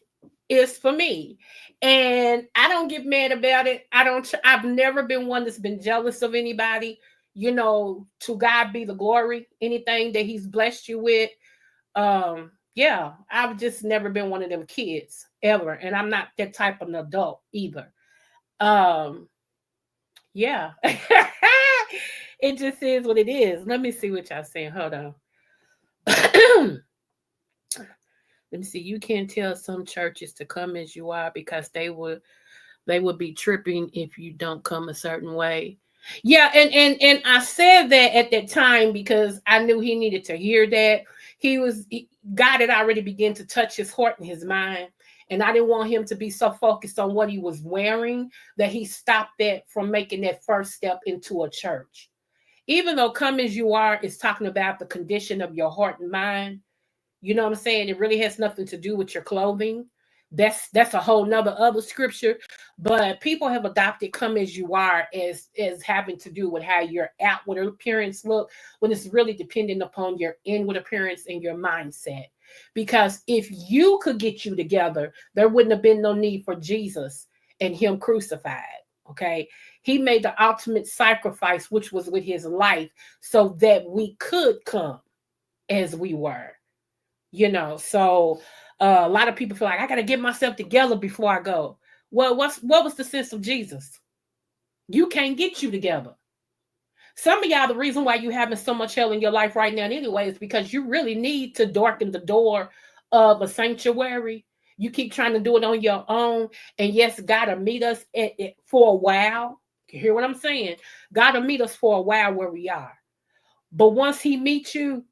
S1: is for me. And I don't get mad about it. I've never been one that's been jealous of anybody. You know, to God be the glory. Anything that he's blessed you with. Yeah, I've just never been one of them kids ever. And I'm not that type of an adult either. Yeah. It just is what it is. Let me see what y'all saying. Hold on. Let me see. You can't tell some churches to come as you are because they would be tripping if you don't come a certain way. Yeah, and I said that at that time because I knew he needed to hear that. God had already begun to touch his heart and his mind. And I didn't want him to be so focused on what he was wearing that he stopped that from making that first step into a church. Even though come as you are is talking about the condition of your heart and mind, you know what I'm saying? It really has nothing to do with your clothing. That's a whole nother other scripture. But people have adopted come as you are as having to do with how your outward appearance look, when it's really dependent upon your inward appearance and your mindset. Because if you could get you together, there wouldn't have been no need for Jesus and him crucified. Okay. He made the ultimate sacrifice, which was with his life, so that we could come as we were. You know, so a lot of people feel like I got to get myself together before I go. Well, what was the sense of Jesus? You can't get you together. Some of y'all, the reason why you having so much hell in your life right now anyway is because you really need to darken the door of a sanctuary. You keep trying to do it on your own. And yes, God will meet us for a while. You hear what I'm saying? God will meet us for a while where we are. But once he meets you,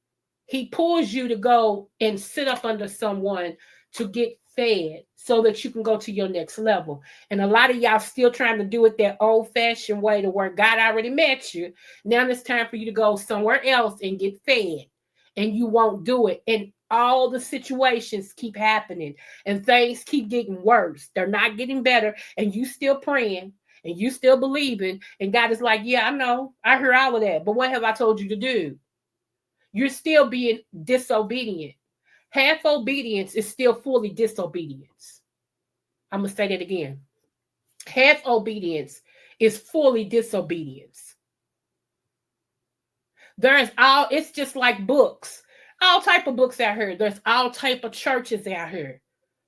S1: he pulls you to go and sit up under someone to get fed so that you can go to your next level. And a lot of y'all still trying to do it that old-fashioned way to where God already met you. Now it's time for you to go somewhere else and get fed. And you won't do it. And all the situations keep happening and things keep getting worse. They're not getting better. And you still praying and you still believing. And God is like, yeah, I know. I heard all of that. But what have I told you to do? You're still being disobedient. Half obedience is still fully disobedience. I'm going to say that again. Half obedience is fully disobedience. It's just like books. All type of books out here. There's all type of churches out here.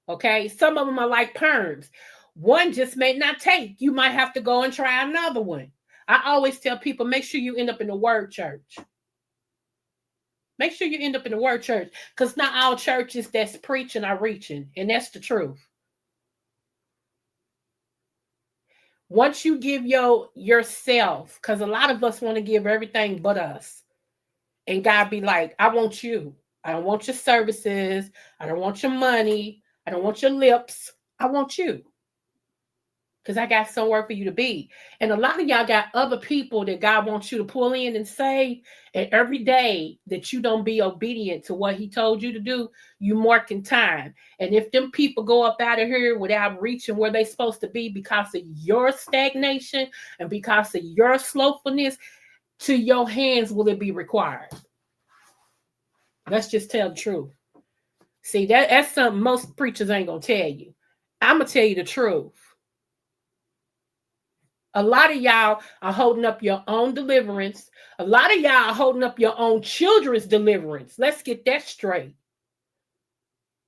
S1: Okay? Some of them are like perms. One just may not take. You might have to go and try another one. I always tell people, make sure you end up in the word church. Make sure you end up in the word church, because not all churches that's preaching are reaching, and that's the truth. Once you give yourself, because a lot of us want to give everything but us, and God be like, I want you. I don't want your services. I don't want your money. I don't want your lips. I want you. Because I got somewhere for you to be. And a lot of y'all got other people that God wants you to pull in and say, and every day that you don't be obedient to what he told you to do, you marking time. And if them people go up out of here without reaching where they supposed to be because of your stagnation and because of your slowfulness, to your hands will it be required. Let's just tell the truth. See, that's something most preachers ain't going to tell you. I'm going to tell you the truth. A lot of y'all are holding up your own deliverance. A lot of y'all are holding up your own children's deliverance. Let's get that straight.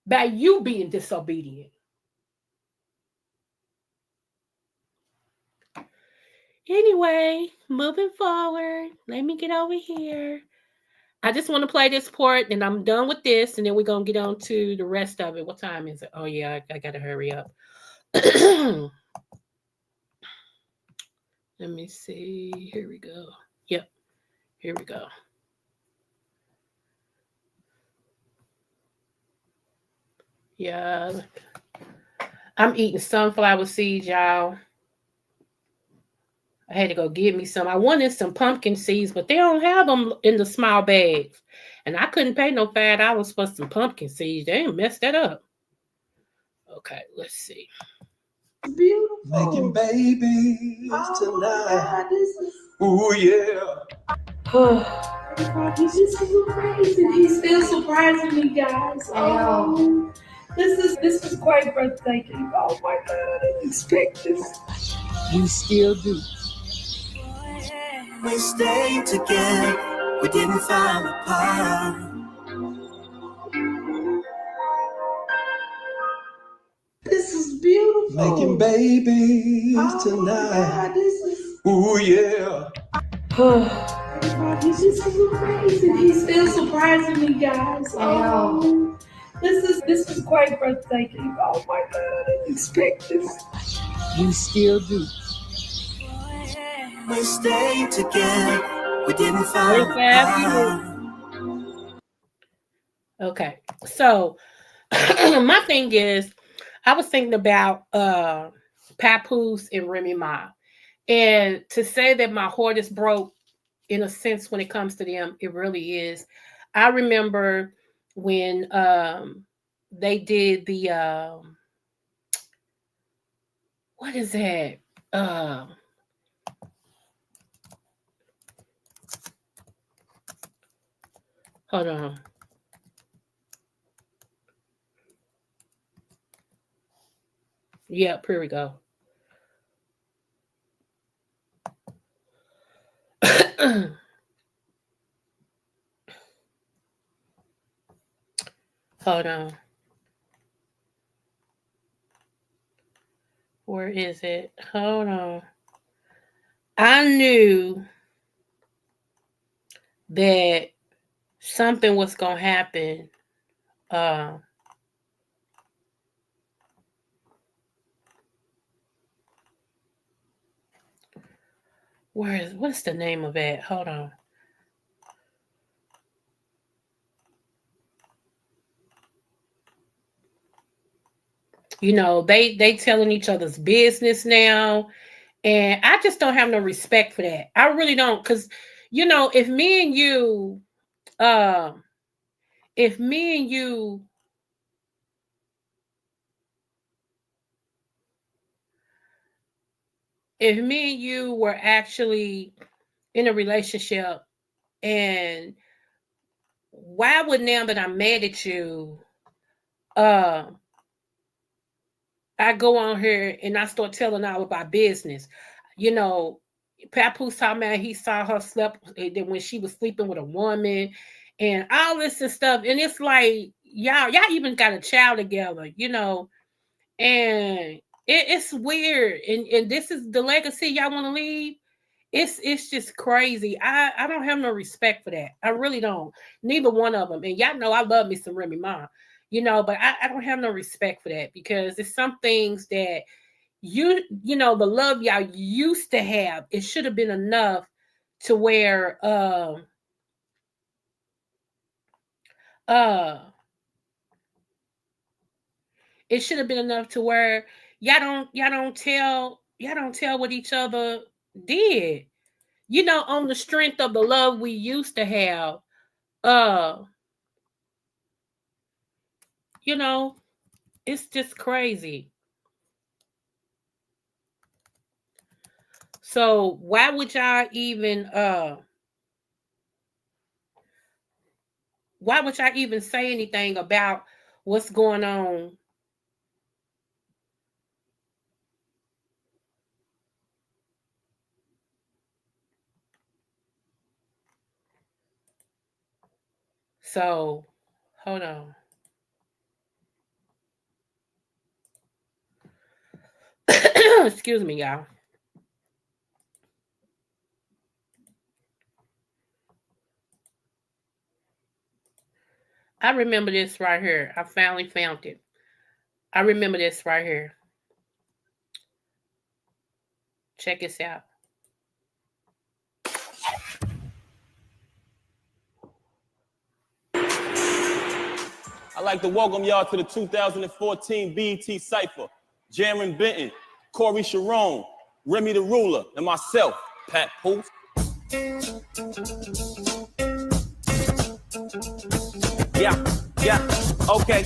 S1: By you being disobedient. Anyway, moving forward. Let me get over here. I just want to play this part, and I'm done with this, and then we're going to get on to the rest of it. What time is it? Oh, yeah, I got to hurry up. Let me see. Here we go. Yep. Here we go. Yeah. I'm eating sunflower seeds, y'all. I had to go get me some. I wanted some pumpkin seeds, but they don't have them in the small bags. And I couldn't pay no $5 for some pumpkin seeds. They ain't messed that up. Okay, let's see.
S15: Beautiful. Making babies tonight. Ooh, yeah.
S14: This is amazing. He's still surprising me, guys. Oh, this is quite breathtaking. Oh my God, I didn't expect this.
S15: We still do. We stayed together. We didn't fall apart.
S14: This is beautiful.
S15: Making babies tonight. Ooh, yeah.
S14: This is amazing. He's still surprising me, guys. Oh, this is quite breathtaking. Oh my God, I didn't expect this.
S15: We still do. We stayed together. We didn't fall apart.
S1: Okay, so my thing is, I was thinking about Papoose and Remy Ma. And to say that my heart is broke, in a sense, when it comes to them, it really is. I remember when they did the what is that? Hold on. Yep, here we go. Hold on. Where is it? Hold on. I knew that something was going to happen. what's the name of it? Hold on. You know, they telling each other's business now. And I just don't have no respect for that. I really don't. Because, you know, if me and you, if me and you, if me and you were actually in a relationship, and why would now that I'm mad at you, I go on here and I start telling all about business. You know, Papoose talking about he saw her slept when she was sleeping with a woman and all this and stuff. And it's like, y'all even got a child together, you know, and it's weird. And this is the legacy y'all want to leave. It's just crazy. I don't have no respect for that. I really don't. Neither one of them. And y'all know I love me some Remy Ma, you know, but I don't have no respect for that because it's some things that you know, the love y'all used to have, it should have been enough to where it should have been enough to where y'all don't tell what each other did. You know, on the strength of the love we used to have, you know, it's just crazy. So why would y'all even say anything about what's going on? So hold on. Excuse me, y'all. I remember this right here. I finally found it. I remember this right here. Check this out.
S16: I'd like to welcome y'all to the 2014 BET Cypher. Jaron Benton, Corey Sharon, Remy the Ruler, and myself, Papoose. Okay,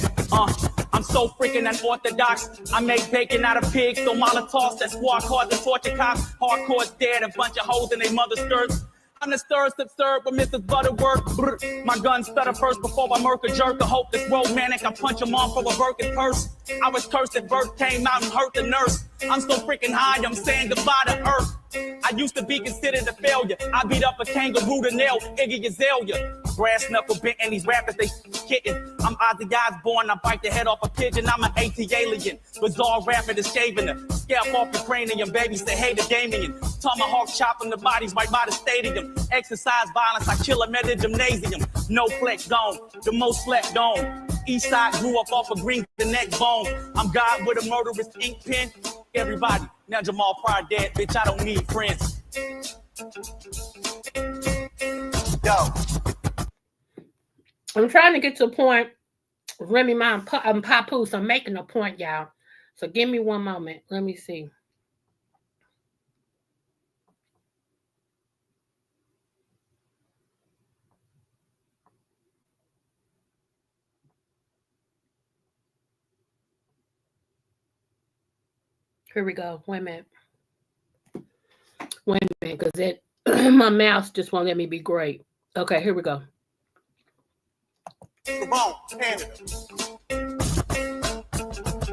S16: I'm so freaking unorthodox. I make bacon out of pigs, so Molotovs that squad cars and torture cops. Hardcore's dead, a bunch of hoes in their mother's skirts. I'm the stirred with Mrs. Butterworth. Brr. My gun stutter first before I murk a jerk. A hopeless romantic, I punch him off for a Birkin purse. I was cursed at birth, came out and hurt the nurse. I'm so freaking high, I'm saying goodbye to earth. I used to be considered a failure. I beat up a kangaroo to nail Iggy Azalea. Brass knuckle bent and these rappers, they kitten. I'm Ozzy Osbourne, I bite the head off a pigeon. I'm an AT alien. Bizarre rapper that's shaving her. Scalp off the cranium, baby, say hey to Damien. Tomahawk chopping the bodies right by the stadium. Exercise violence, I kill them at the gymnasium. No flex zone, the most slept on. East side grew up off of green, the neck bone. I'm God with a murderous ink pen. Everybody, now Jamal Pryor dead, bitch, I don't need friends.
S1: Yo. I'm trying to get to a point. Remy Ma and Papoose, I'm making a point, y'all. So give me one moment. Let me see. Here we go. Wait a minute. Because it my mouse just won't let me be great. Okay, here we go.
S15: Come on, Canada.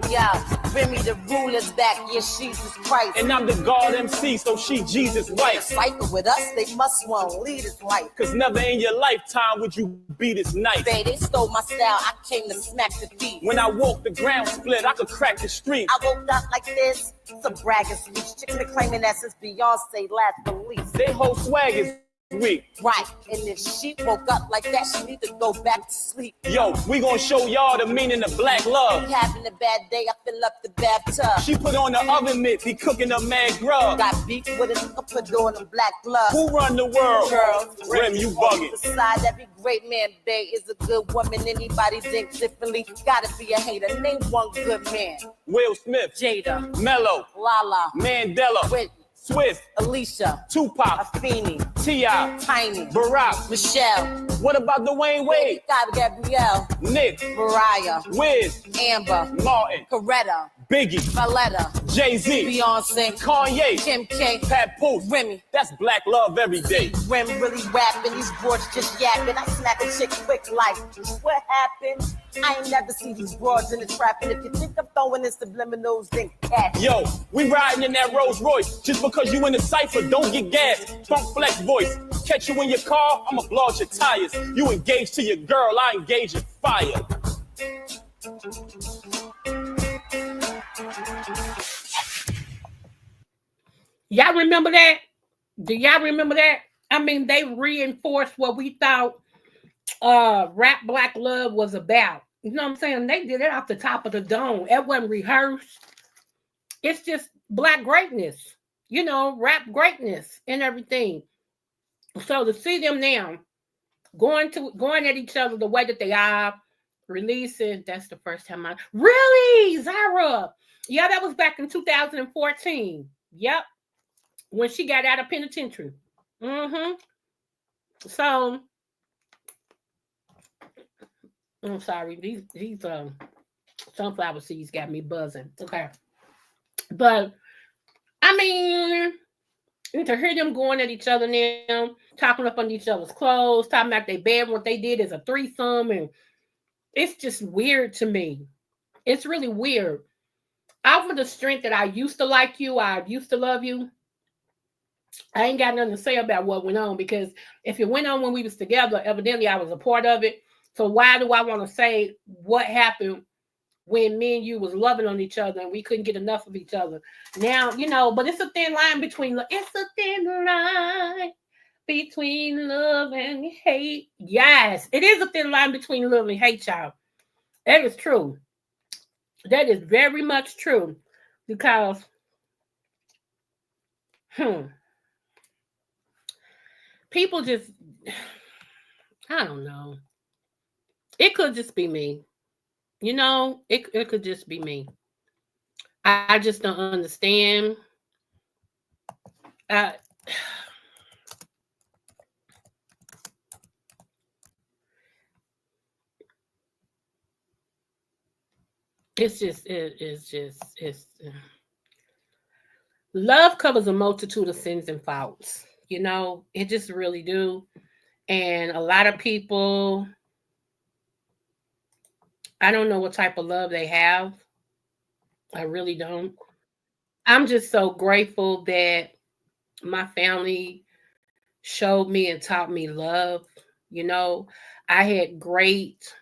S17: Yeah, Remy the Ruler's back, yes, Jesus Christ.
S16: And I'm the God MC, so she Jesus' wife.
S17: Cycle with us, they must want to lead his life.
S16: Cause never in your lifetime would you be this nice.
S17: They stole my style, I came to smack the beat.
S16: When I walk the ground split, I could crack the street.
S17: I woke up like this, some bragging speech. Chicks been claiming that since Beyonce last release.
S16: They whole swag is week.
S17: Right, and if she woke up like that, she need to go back to sleep.
S16: Yo, we gonna show y'all the meaning of black love.
S17: He having a bad day, I fill up the bathtub.
S16: She put on the oven mitt, be cooking up mad grub.
S17: Got beef with a nigga, put on them black gloves.
S16: Who run the world?
S17: Girls.
S16: Rem, you bugging.
S17: Besides, every great man, bae, is a good woman. Anybody think differently, gotta be a hater. Name one good man.
S16: Will Smith,
S17: Jada,
S16: Mello,
S17: Lala,
S16: Mandela,
S17: Whitney,
S16: Swift,
S17: Alicia,
S16: Tupac,
S17: Afeni,
S16: T.I.,
S17: Tiny,
S16: Barack,
S17: Michelle.
S16: What about Dwayne Wade?
S17: Got Gabrielle,
S16: Nick,
S17: Mariah,
S16: Wiz,
S17: Amber,
S16: Martin,
S17: Coretta,
S16: Biggie,
S17: Valletta,
S16: Jay-Z,
S17: Beyonce,
S16: Kanye,
S17: Kim K,
S16: Papoose,
S17: Remy.
S16: That's black love every day.
S17: Rem really rapping, these broads just yapping. I snap a chick quick like, what happened? I ain't never seen these broads in the trap. And if you think I'm throwing in subliminals, then catch.
S16: Yo, we riding in that Rolls Royce. Just because you in the cypher, don't get gas. Funk flex voice. Catch you in your car, I'ma blow out your tires. You engage to your girl, I engage in fire.
S1: Y'all remember that? Do y'all remember that? I mean, they reinforced what we thought rap black love was about. You know what I'm saying? They did it off the top of the dome. It wasn't rehearsed. It's just black greatness, you know, rap greatness and everything. So to see them now going at each other the way that they are, releasing, that's the first time I really Zara. Yeah, that was back in 2014. Yep. When she got out of penitentiary. So I'm sorry, these sunflower seeds got me buzzing. Okay. But I mean, to hear them going at each other now, talking up on each other's clothes, talking about their bed, what they did is a threesome, and it's just weird to me. It's really weird. Out of the strength that I used to like you, I used to love you, I ain't got nothing to say about what went on, because if it went on when we was together, evidently I was a part of it. So why do I want to say what happened when me and you was loving on each other and we couldn't get enough of each other? Now, you know, but it's a thin line between love and hate. Yes, it is a thin line between love and hate, y'all. That is true. That is very much true, because people just, I don't know. It could just be me. You know, it could just be me. I just don't understand. Love covers a multitude of sins and faults. You know, it just really do. And a lot of people, I don't know what type of love they have. I really don't. I'm just so grateful that my family showed me and taught me love. You know, I had great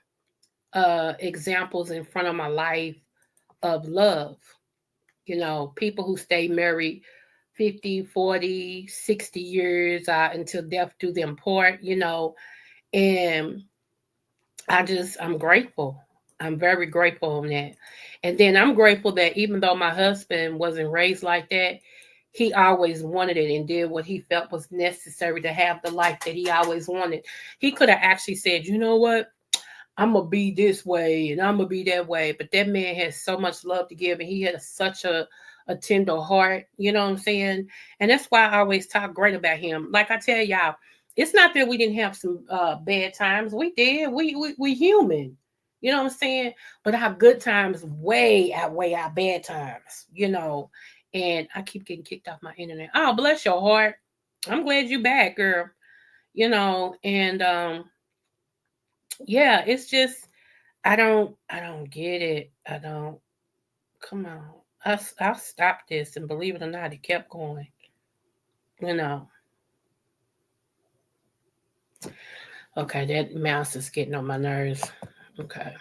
S1: examples in front of my life of love. You know, people who stay married 50, 40, 60 years until death do them part, you know. And I'm grateful. I'm very grateful on that. And then I'm grateful that even though my husband wasn't raised like that, he always wanted it and did what he felt was necessary to have the life that he always wanted. He could have actually said, you know what? I'm going to be this way and I'm going to be that way. But that man has so much love to give, and he had such a tender heart, you know what I'm saying? And that's why I always talk great about him. Like I tell y'all, it's not that we didn't have some bad times. We did. We human, you know what I'm saying? But our good times way outweigh our bad times, you know. And I keep getting kicked off my internet. Oh, bless your heart. I'm glad you back, girl. You know, and yeah, it's just I don't get it. I don't. Come on. I'll stop this, and believe it or not, it kept going. You know. Okay, that mouse is getting on my nerves. Okay.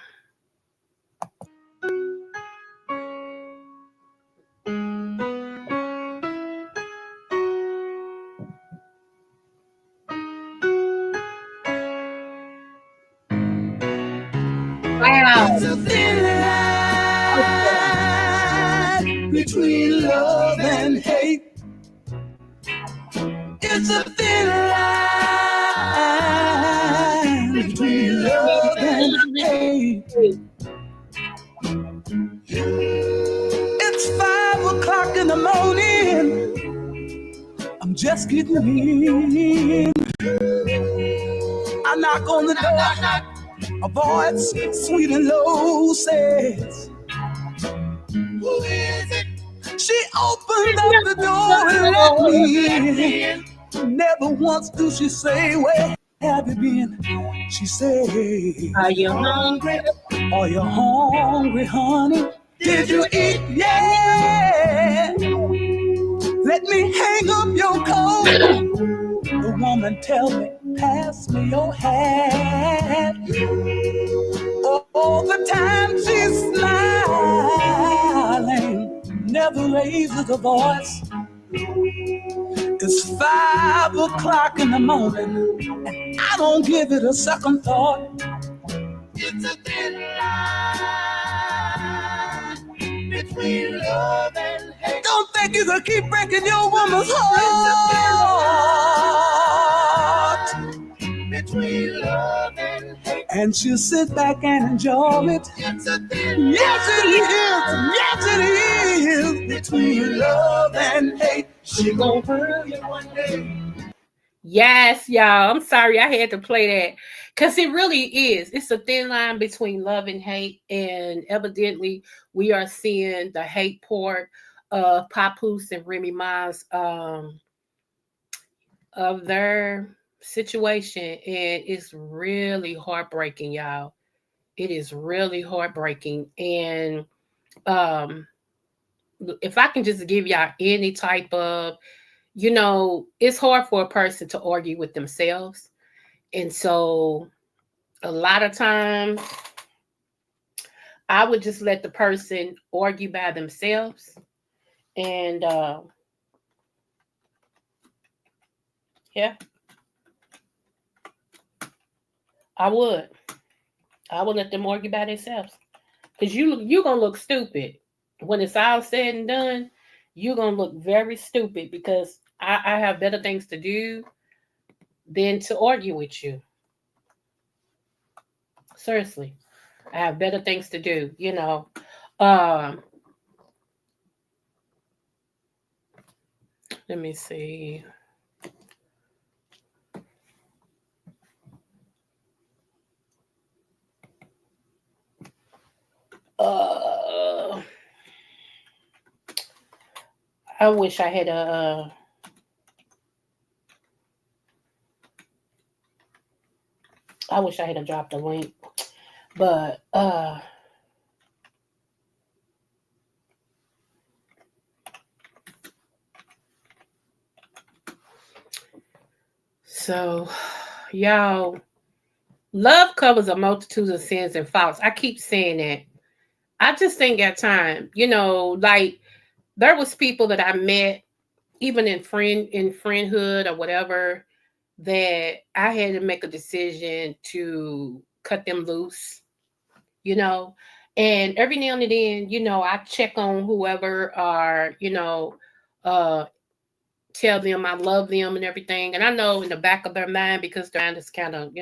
S1: y'all.
S15: It's a thin line between love and hate. It's a thin line between love and hate. It's 5 o'clock in the morning. I'm just getting in. I knock on the door. A voice sweet and low says, "Who is it?" She opened up the door and let me in. Never once do she say, "Where have you been?" She said,
S1: Are you hungry?
S15: "Are you hungry, honey? Did you eat? Yeah. Let me hang up your coat." The woman tell me, "Pass me your hat." All the time she's smiling, never raises a voice. It's 5 o'clock in the morning, and I don't give it a second thought. It's a thin line between love and hate. Don't think you can keep breaking your woman's heart. Between love and hate. And she'll sit back and enjoy it. It's a thin yes, it is. Yes, it is. Between love and hate. She gon' hurt you one day.
S1: Yes, y'all. I'm sorry I had to play that because it really is. It's a thin line between love and hate, and evidently we are seeing the hate part of Papoose and Remy Ma's of their situation, and it's really heartbreaking, y'all. It is really heartbreaking, and if I can just give y'all any type of, it's hard for a person to argue with themselves. And so a lot of times I would just let the person argue by themselves. And yeah, I would let them argue by themselves. Because you're going to look stupid. When it's all said and done, you're going to look very stupid because I have better things to do than to argue with you. Seriously. I have better things to do, Let me see. I wish I had dropped the link, but so y'all, love covers a multitude of sins and faults. I keep saying that. I just ain't got time. Like there was people that I met, even in friendhood or whatever, that I had to make a decision to cut them loose, and every now and then, I check on whoever or, tell them I love them and everything. And I know in the back of their mind, because their mind is kind of,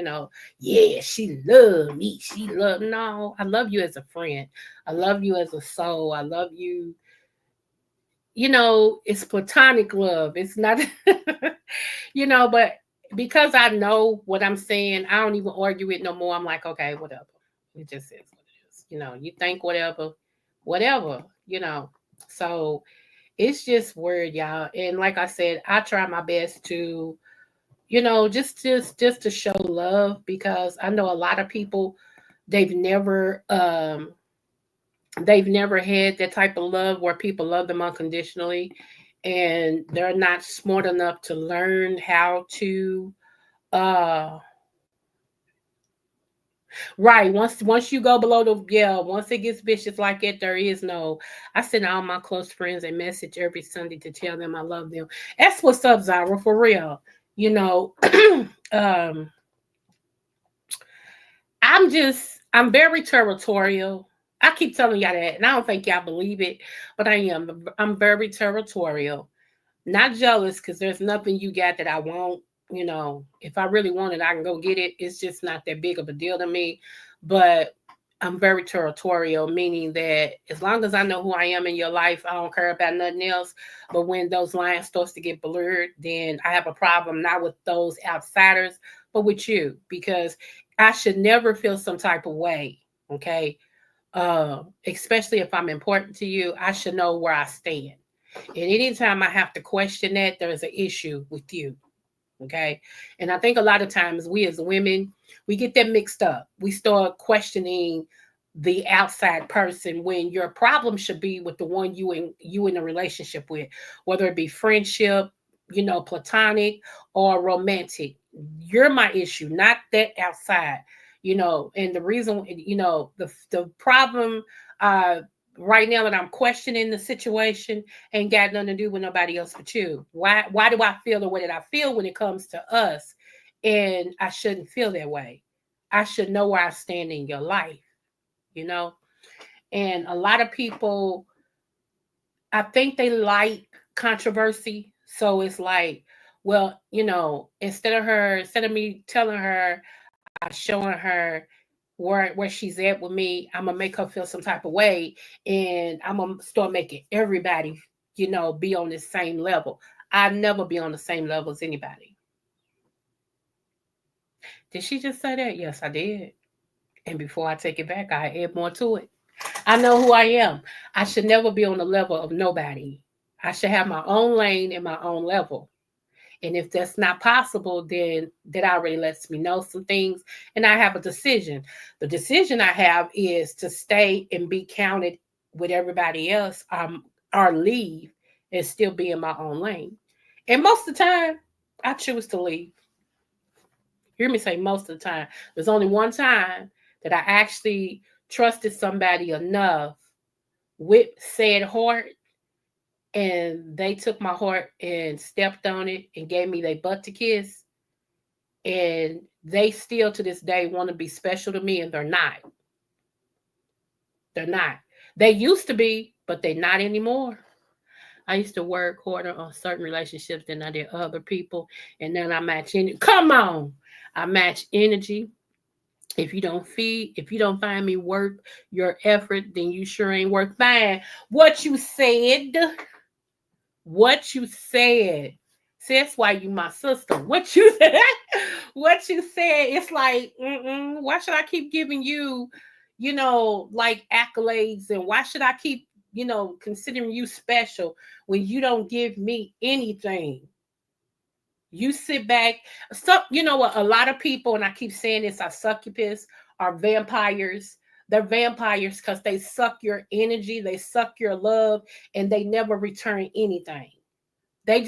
S1: yeah, she loved me. No, I love you as a friend. I love you as a soul. I love you. It's platonic love. It's not, but because I know what I'm saying, I don't even argue it no more. I'm like, okay, whatever. It just is what it is. You think whatever. So it's just weird, y'all. And like I said, I try my best to, just to show love, because I know a lot of people, they've never had that type of love where people love them unconditionally, and they're not smart enough to learn how to right. Once you go below once it gets vicious like that, there is no. I send all my close friends a message every Sunday to tell them I love them. That's what's up, Zara, for real. I'm I'm very territorial. I keep telling y'all that, and I don't think y'all believe it, but I am. I'm very territorial. Not jealous, because there's nothing you got that I won't. You know, if I really want it, I can go get it. It's just not that big of a deal to me. But I'm very territorial, meaning that as long as I know who I am in your life, I don't care about nothing else. But when those lines starts to get blurred, then I have a problem, not with those outsiders, but with you, because I should never feel some type of way. Okay. Especially if I'm important to you, I should know where I stand. And anytime I have to question that, there's an issue with you. Okay. And I think a lot of times we as women, we get that mixed up. We start questioning the outside person when your problem should be with the one you in a relationship with, whether it be friendship, you know, platonic or romantic. You're my issue, not that outside, you know. And the reason, you know, the problem right now that I'm questioning the situation ain't got nothing to do with nobody else but you. Why do I feel the way that I feel when it comes to us? And I shouldn't feel that way. I should know where I stand in your life, you know? And a lot of people, I think they like controversy. So it's like, well, you know, instead of me telling her, showing her where she's at with me, I'm gonna make her feel some type of way, and I'm gonna start making everybody, you know, be on the same level. I never be on the same level as anybody. Did she just say that? Yes, I did. And before I take it back, I add more to it. I know who I am. I should never be on the level of nobody. I should have my own lane and my own level. And if that's not possible, then that already lets me know some things. And I have a decision. The decision I have is to stay and be counted with everybody else, or leave and still be in my own lane. And most of the time, I choose to leave. Hear me say most of the time. There's only one time that I actually trusted somebody enough with said heart, and they took my heart and stepped on it and gave me their butt to kiss. And they still to this day want to be special to me, and they're not. They're not. They used to be, but they're not anymore. I used to work harder on certain relationships than I did other people. And then I match energy. Come on. I match energy. If you don't find me worth your effort, then you sure ain't worth buying. What you said. What you said. See, that's why you my sister. What you said. What you said. It's like, why should I keep giving you, you know, like accolades, and why should I keep, you know, considering you special when you don't give me anything? You sit back. So, you know what? A lot of people, and I keep saying this, are succubus, are vampires. They're vampires because they suck your energy, they suck your love, and they never return anything. They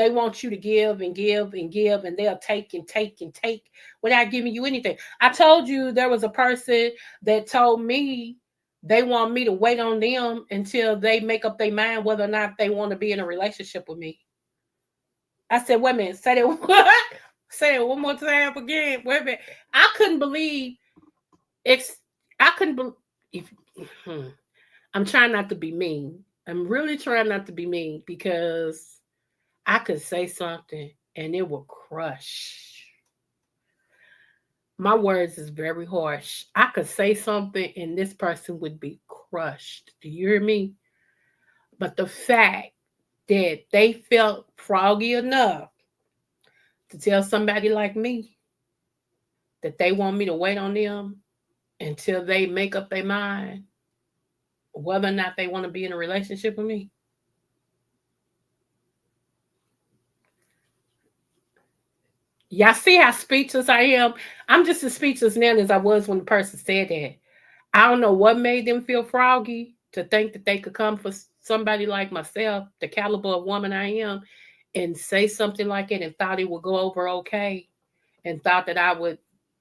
S1: want you to give and give and give, and they'll take and take and take without giving you anything. I told you there was a person that told me they want me to wait on them until they make up their mind whether or not they want to be in a relationship with me. I said, wait a minute, say that what? Say it one more time again. Wait a minute. I couldn't believe I couldn't believe I'm trying not to be mean. I'm really trying not to be mean, because I could say something and it will crush. My words is very harsh. I could say something and this person would be crushed. Do you hear me? But the fact that they felt froggy enough to tell somebody like me that they want me to wait on them until they make up their mind whether or not they want to be in a relationship with me. Y'all see how speechless I am? I'm just as speechless now as I was when the person said that. I don't know what made them feel froggy to think that they could come for somebody like myself, the caliber of woman I am, and say something like it, and thought it would go over okay, and thought that I would,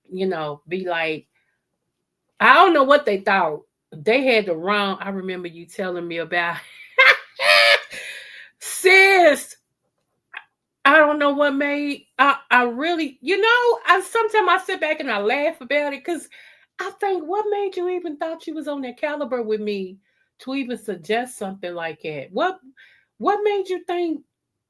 S1: you know, be like, I don't know what they thought. They had the wrong. I remember you telling me about sis. I don't know what made I really, you know, sometimes I sit back and I laugh about it, because I think what made you even thought you was on that caliber with me to even suggest something like that? What made you think?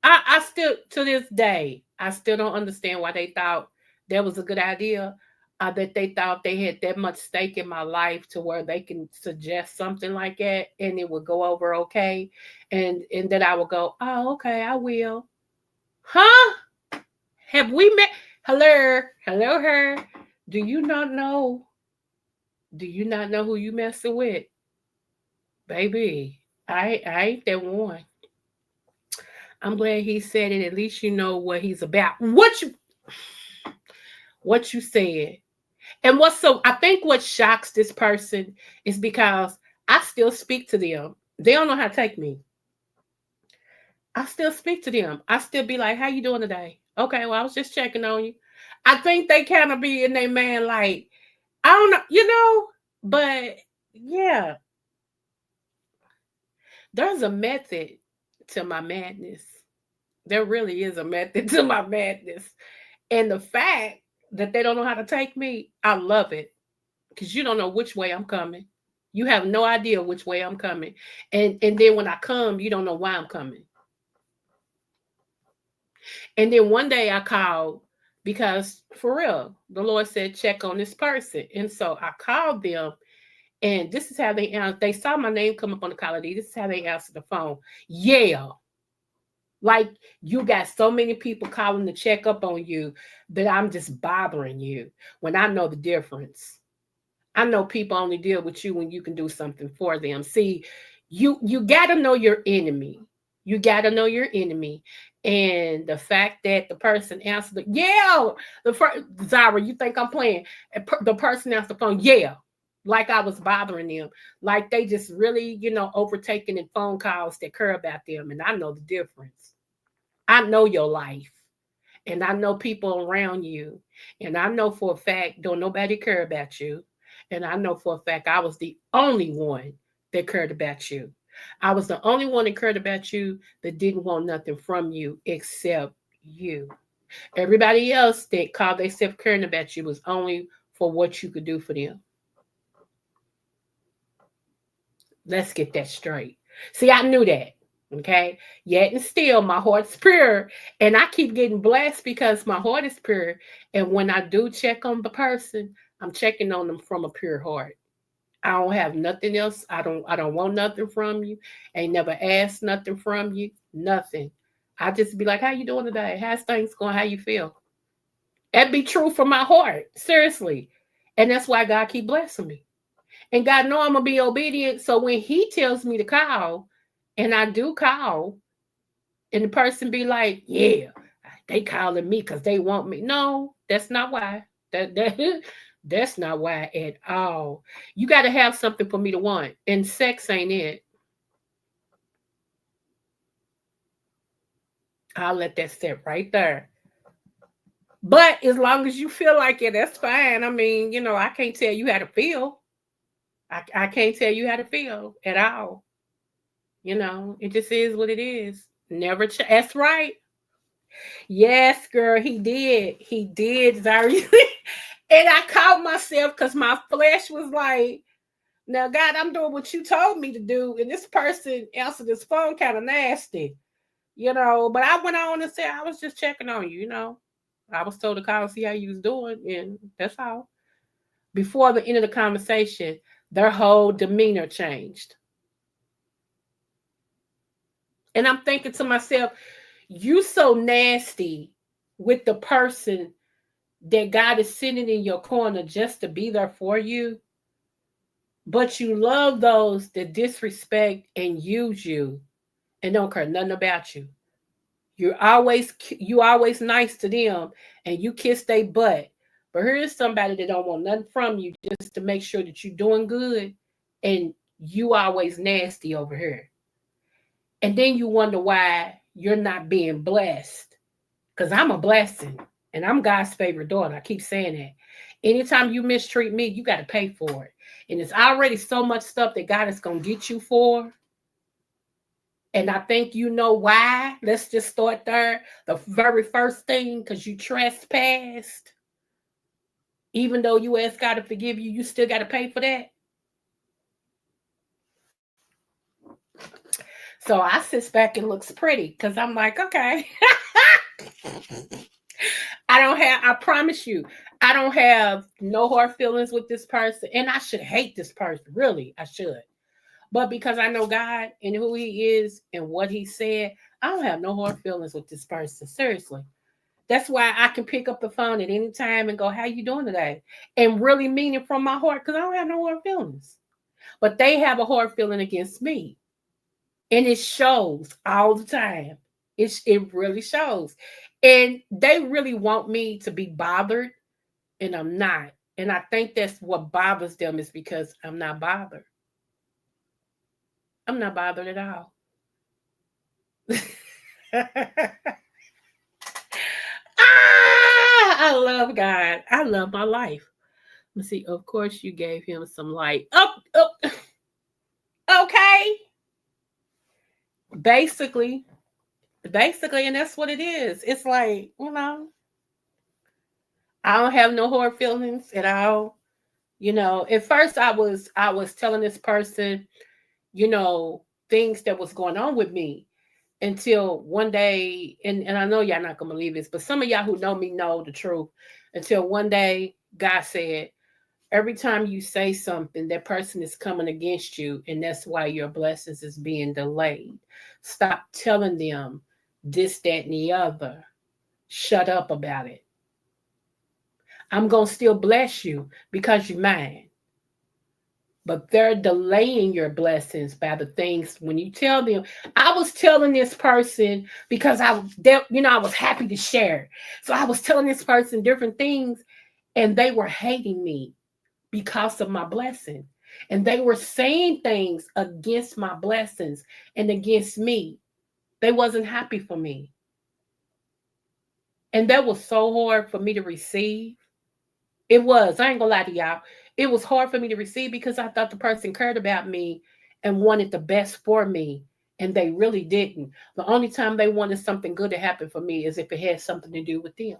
S1: I still to this day I still don't understand why they thought that was a good idea. That they thought they had that much stake in my life to where they can suggest something like that and it would go over okay, and that I would go, oh okay, I will. Huh? Have we met? Hello, hello, her. Do you not know? Do you not know who you messing with, baby? I ain't that one. I'm glad he said it. At least you know what he's about. What you said. And what's so I think what shocks this person is because I still speak to them. They don't know how to take me. I still speak to them. I still be like, how you doing today? Okay, well, I was just checking on you. I think they kind of be in their man like, I don't know, but yeah, there's a method to my madness. There really is a method to my madness. And the fact that they don't know how to take me, I love it. Because you don't know which way I'm coming. You have no idea which way I'm coming. And then when I come, you don't know why I'm coming. And then one day I called because for real, the Lord said, check on this person. And so I called them, and this is how they answered. They saw my name come up on the call ID. This is how they answered the phone. Yeah. Like you got so many people calling to check up on you that I'm just bothering you when I know the difference. I know people only deal with you when you can do something for them. See, you got to know your enemy. You got to know your enemy. And the fact that the person answered, yeah, the first, Zara, you think I'm playing? The person answered the phone, yeah, like I was bothering them, like they just really, overtaking in phone calls that care about them. And I know the difference. I know your life. And I know people around you. And I know for a fact, don't nobody care about you. And I know for a fact I was the only one that cared about you. I was the only one that cared about you that didn't want nothing from you except you. Everybody else that called themselves caring about you was only for what you could do for them. Let's get that straight. See, I knew that. Okay. Yet and still, my heart's pure. And I keep getting blessed because my heart is pure. And when I do check on the person, I'm checking on them from a pure heart. I don't have nothing else. I don't want nothing from you. Ain't never asked nothing from you. Nothing. I just be like, how you doing today? How's things going? How you feel? That be true from my heart. Seriously. And that's why God keep blessing me. And God know I'm gonna be obedient. So when He tells me to call, and I do call, and the person be like, "Yeah, they calling me because they want me." No, that's not why. That's not why at all. You got to have something for me to want, and sex ain't it. I'll let that sit right there. But as long as you feel like it, that's fine. I mean, I can't tell you how to feel. I can't tell you how to feel at all. It just is what it is. Never. That's right. Yes, girl, he did. He did, Zari. And I caught myself because my flesh was like, now, God, I'm doing what you told me to do. And this person answered this phone kind of nasty, But I went on and said, I was just checking on you, I was told to call and see how you was doing. And that's all. Before the end of the conversation, their whole demeanor changed. And I'm thinking to myself, you so nasty with the person that God is sitting in your corner just to be there for you. But you love those that disrespect and use you and don't care nothing about you. You always nice to them and you kiss their butt. But here's somebody that don't want nothing from you just to make sure that you're doing good, and you always nasty over here. And then you wonder why you're not being blessed. Because I'm a blessing and I'm God's favorite daughter. I keep saying that. Anytime you mistreat me, you got to pay for it. And it's already so much stuff that God is going to get you for. And I think you know why. Let's just start there. The very first thing, because you trespassed. Even though you ask God to forgive you, you still got to pay for that. So I sit back and looks pretty because I'm like, okay. I promise you, I don't have no hard feelings with this person. And I should hate this person. Really, I should. But because I know God and who he is and what he said, I don't have no hard feelings with this person. Seriously. That's why I can pick up the phone at any time and go, how you doing today? And really mean it from my heart because I don't have no hard feelings. But they have a hard feeling against me. And it shows all the time. It really shows. And they really want me to be bothered, and I'm not. And I think that's what bothers them is because I'm not bothered. I'm not bothered at all. I love God. I love my life. Let's see. Of course, you gave him some light. Oh, okay. Basically, and that's what it is. It's like, I don't have no hard feelings at all. At first I was telling this person, things that was going on with me until one day, and I know y'all not gonna believe this, but some of y'all who know me know the truth. Until one day, God said, every time you say something, that person is coming against you, and that's why your blessings is being delayed. Stop telling them this, that, and the other. Shut up about it. I'm going to still bless you because you're mine. But they're delaying your blessings by the things when you tell them. I was telling this person because I was happy to share. So I was telling this person different things, and they were hating me because of my blessing. And they were saying things against my blessings and against me. They wasn't happy for me. And that was so hard for me to receive. It was. I ain't gonna lie to y'all. It was hard for me to receive because I thought the person cared about me and wanted the best for me. And they really didn't. The only time they wanted something good to happen for me is if it had something to do with them.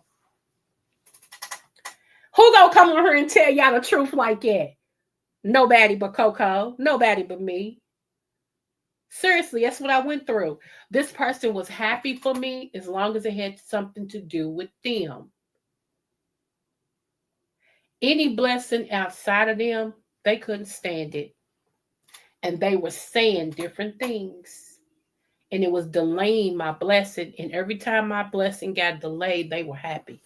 S1: Who gonna come on here and tell y'all the truth like that? Nobody but Coco. Nobody but me. Seriously, that's what I went through. This person was happy for me as long as it had something to do with them. Any blessing outside of them, they couldn't stand it. And they were saying different things. And it was delaying my blessing. And every time my blessing got delayed, they were happy.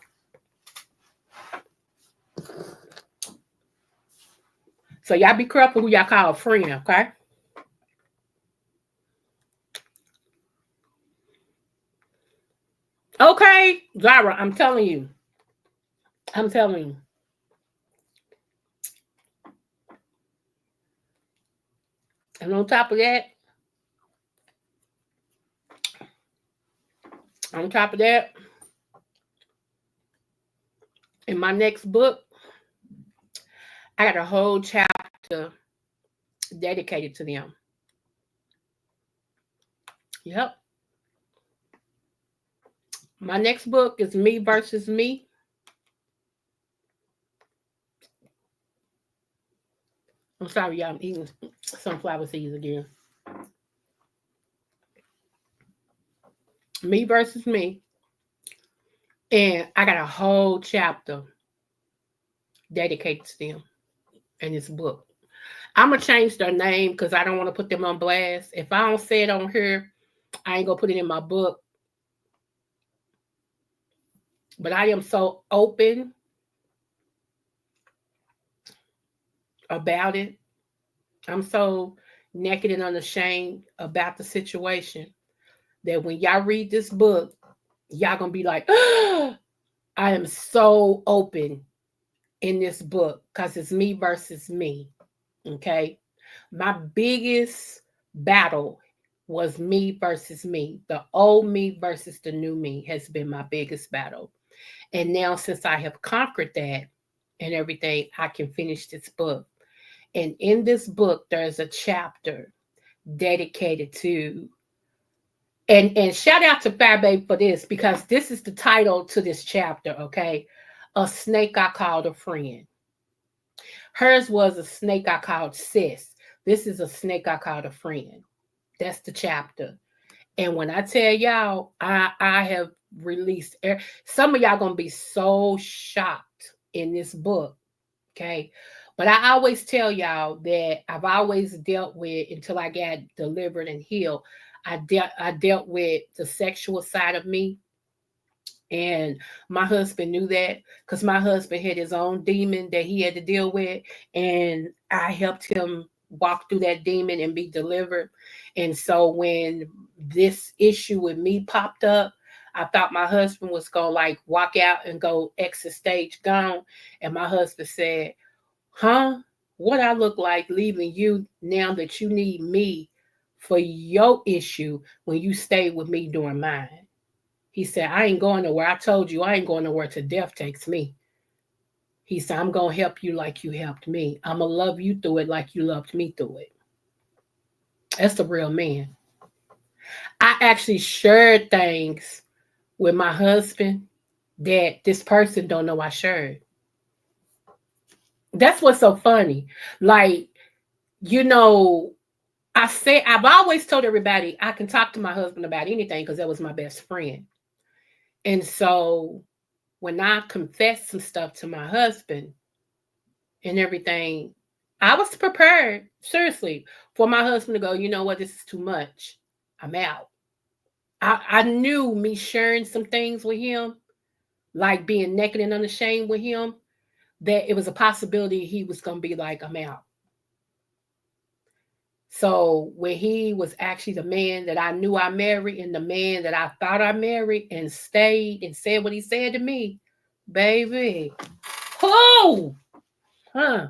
S1: So y'all be careful who y'all call a friend, okay? Okay, Zara, I'm telling you. And on top of that, in my next book, I got a whole chapter dedicated to them. Yep. My next book is Me Versus Me. I'm sorry, y'all. I'm eating sunflower seeds again. Me Versus Me. And I got a whole chapter dedicated to them in this book. I'm going to change their name because I don't want to put them on blast. If I don't say it on here, I ain't going to put it in my book. But I am so open about it. I'm so naked and unashamed about the situation that when y'all read this book, y'all going to be like, oh, I am so open in this book because it's me versus me. Okay. My biggest battle was me versus me. The old me versus the new me has been my biggest battle. And now since I have conquered that and everything, I can finish this book. And in this book, there's a chapter dedicated to, and shout out to Fairbabe for this, because this is the title to this chapter, okay? a snake I called a friend. Hers was a snake I called sis. This is a snake I called a friend. That's the chapter. And when I tell y'all, I have released, some of y'all gonna be so shocked in this book, okay? But I always tell y'all that I've always dealt with, until I got delivered and healed, I dealt with the sexual side of me. And my husband knew that, because my husband had his own demon that he had to deal with. And I helped him walk through that demon and be delivered. And so when this issue with me popped up, I thought my husband was going to like walk out and go exit stage gone. And my husband said, huh? What I look like leaving you now that you need me for your issue when you stayed with me during mine? He said, I ain't going nowhere. I told you I ain't going nowhere till death takes me. He said, I'm going to help you like you helped me. I'm going to love you through it like you loved me through it. That's a real man. I actually shared things with my husband that this person don't know I shared. That's what's so funny. Like, you know, I've always told everybody I can talk to my husband about anything because that was my best friend. And so when I confessed some stuff to my husband and everything, I was prepared, seriously, for my husband to go, you know what, this is too much. I'm out. I knew me sharing some things with him, like being naked and unashamed with him, that it was a possibility he was going to be like, I'm out. So when he was actually the man that I knew I married and the man that I thought I married and stayed and said what he said to me, baby, who? Huh?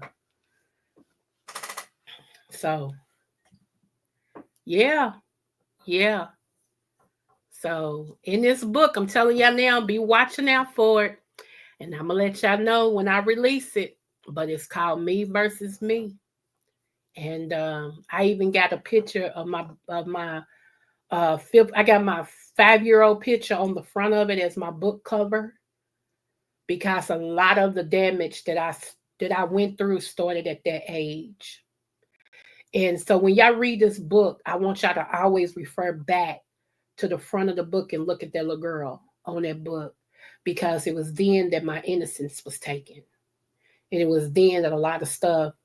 S1: So, yeah. So in this book, I'm telling y'all now, be watching out for it. And I'm going to let y'all know when I release it. But it's called Me Versus Me. And I even got a picture of my I got my 5-year-old picture on the front of it as my book cover, because a lot of the damage that I went through started at that age. And so when y'all read this book, I want y'all to always refer back to the front of the book and look at that little girl on that book, because it was then that my innocence was taken. And it was then that a lot of stuff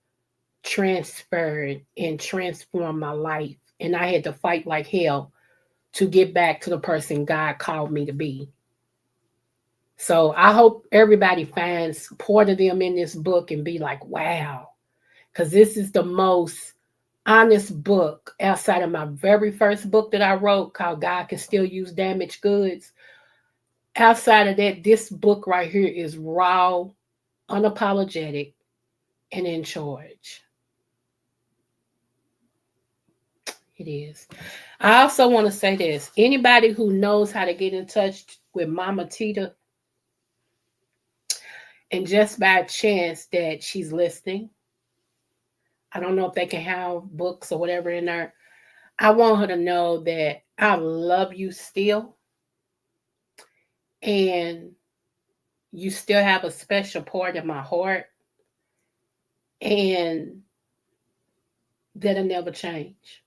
S1: transferred and transformed my life. And I had to fight like hell to get back to the person God called me to be. So I hope everybody finds part of them in this book and be like, wow, because this is the most honest book outside of my very first book that I wrote called God Can Still Use Damaged Goods. Outside of that, this book right here is raw, unapologetic, and in charge. It is. I also want to say this. Anybody who knows how to get in touch with Mama Tita, and just by chance that she's listening, I don't know if they can have books or whatever in there. I want her to know that I love you still. And you still have a special part in my heart. And that'll never change.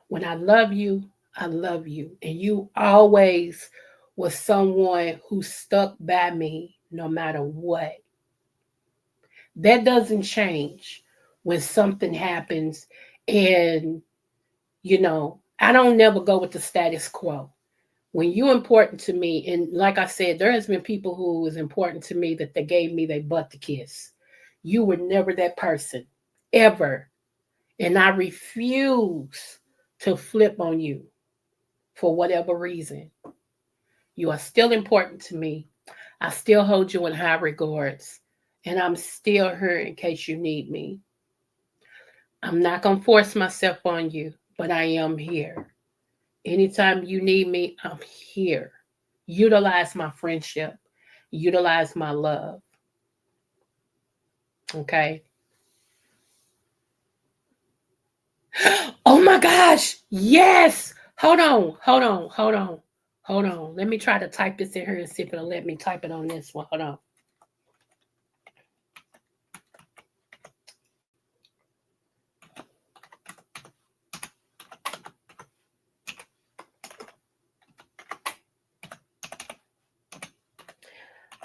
S1: When I love you, I love you. And you always was someone who stuck by me no matter what. That doesn't change when something happens. And, you know, I don't never go with the status quo. When you're important to me, and like I said, there has been people who was important to me that they gave me their butt to kiss. You were never that person, ever. And I refuse to flip on you for whatever reason. You are still important to me. I still hold you in high regards. And I'm still here in case you need me. I'm not going to force myself on you, but I am here. Anytime you need me, I'm here. Utilize my friendship. Utilize my love. Okay? Oh my gosh. Yes. Hold on. Let me try to type this in here and see if it'll let me type it on this one. Hold on.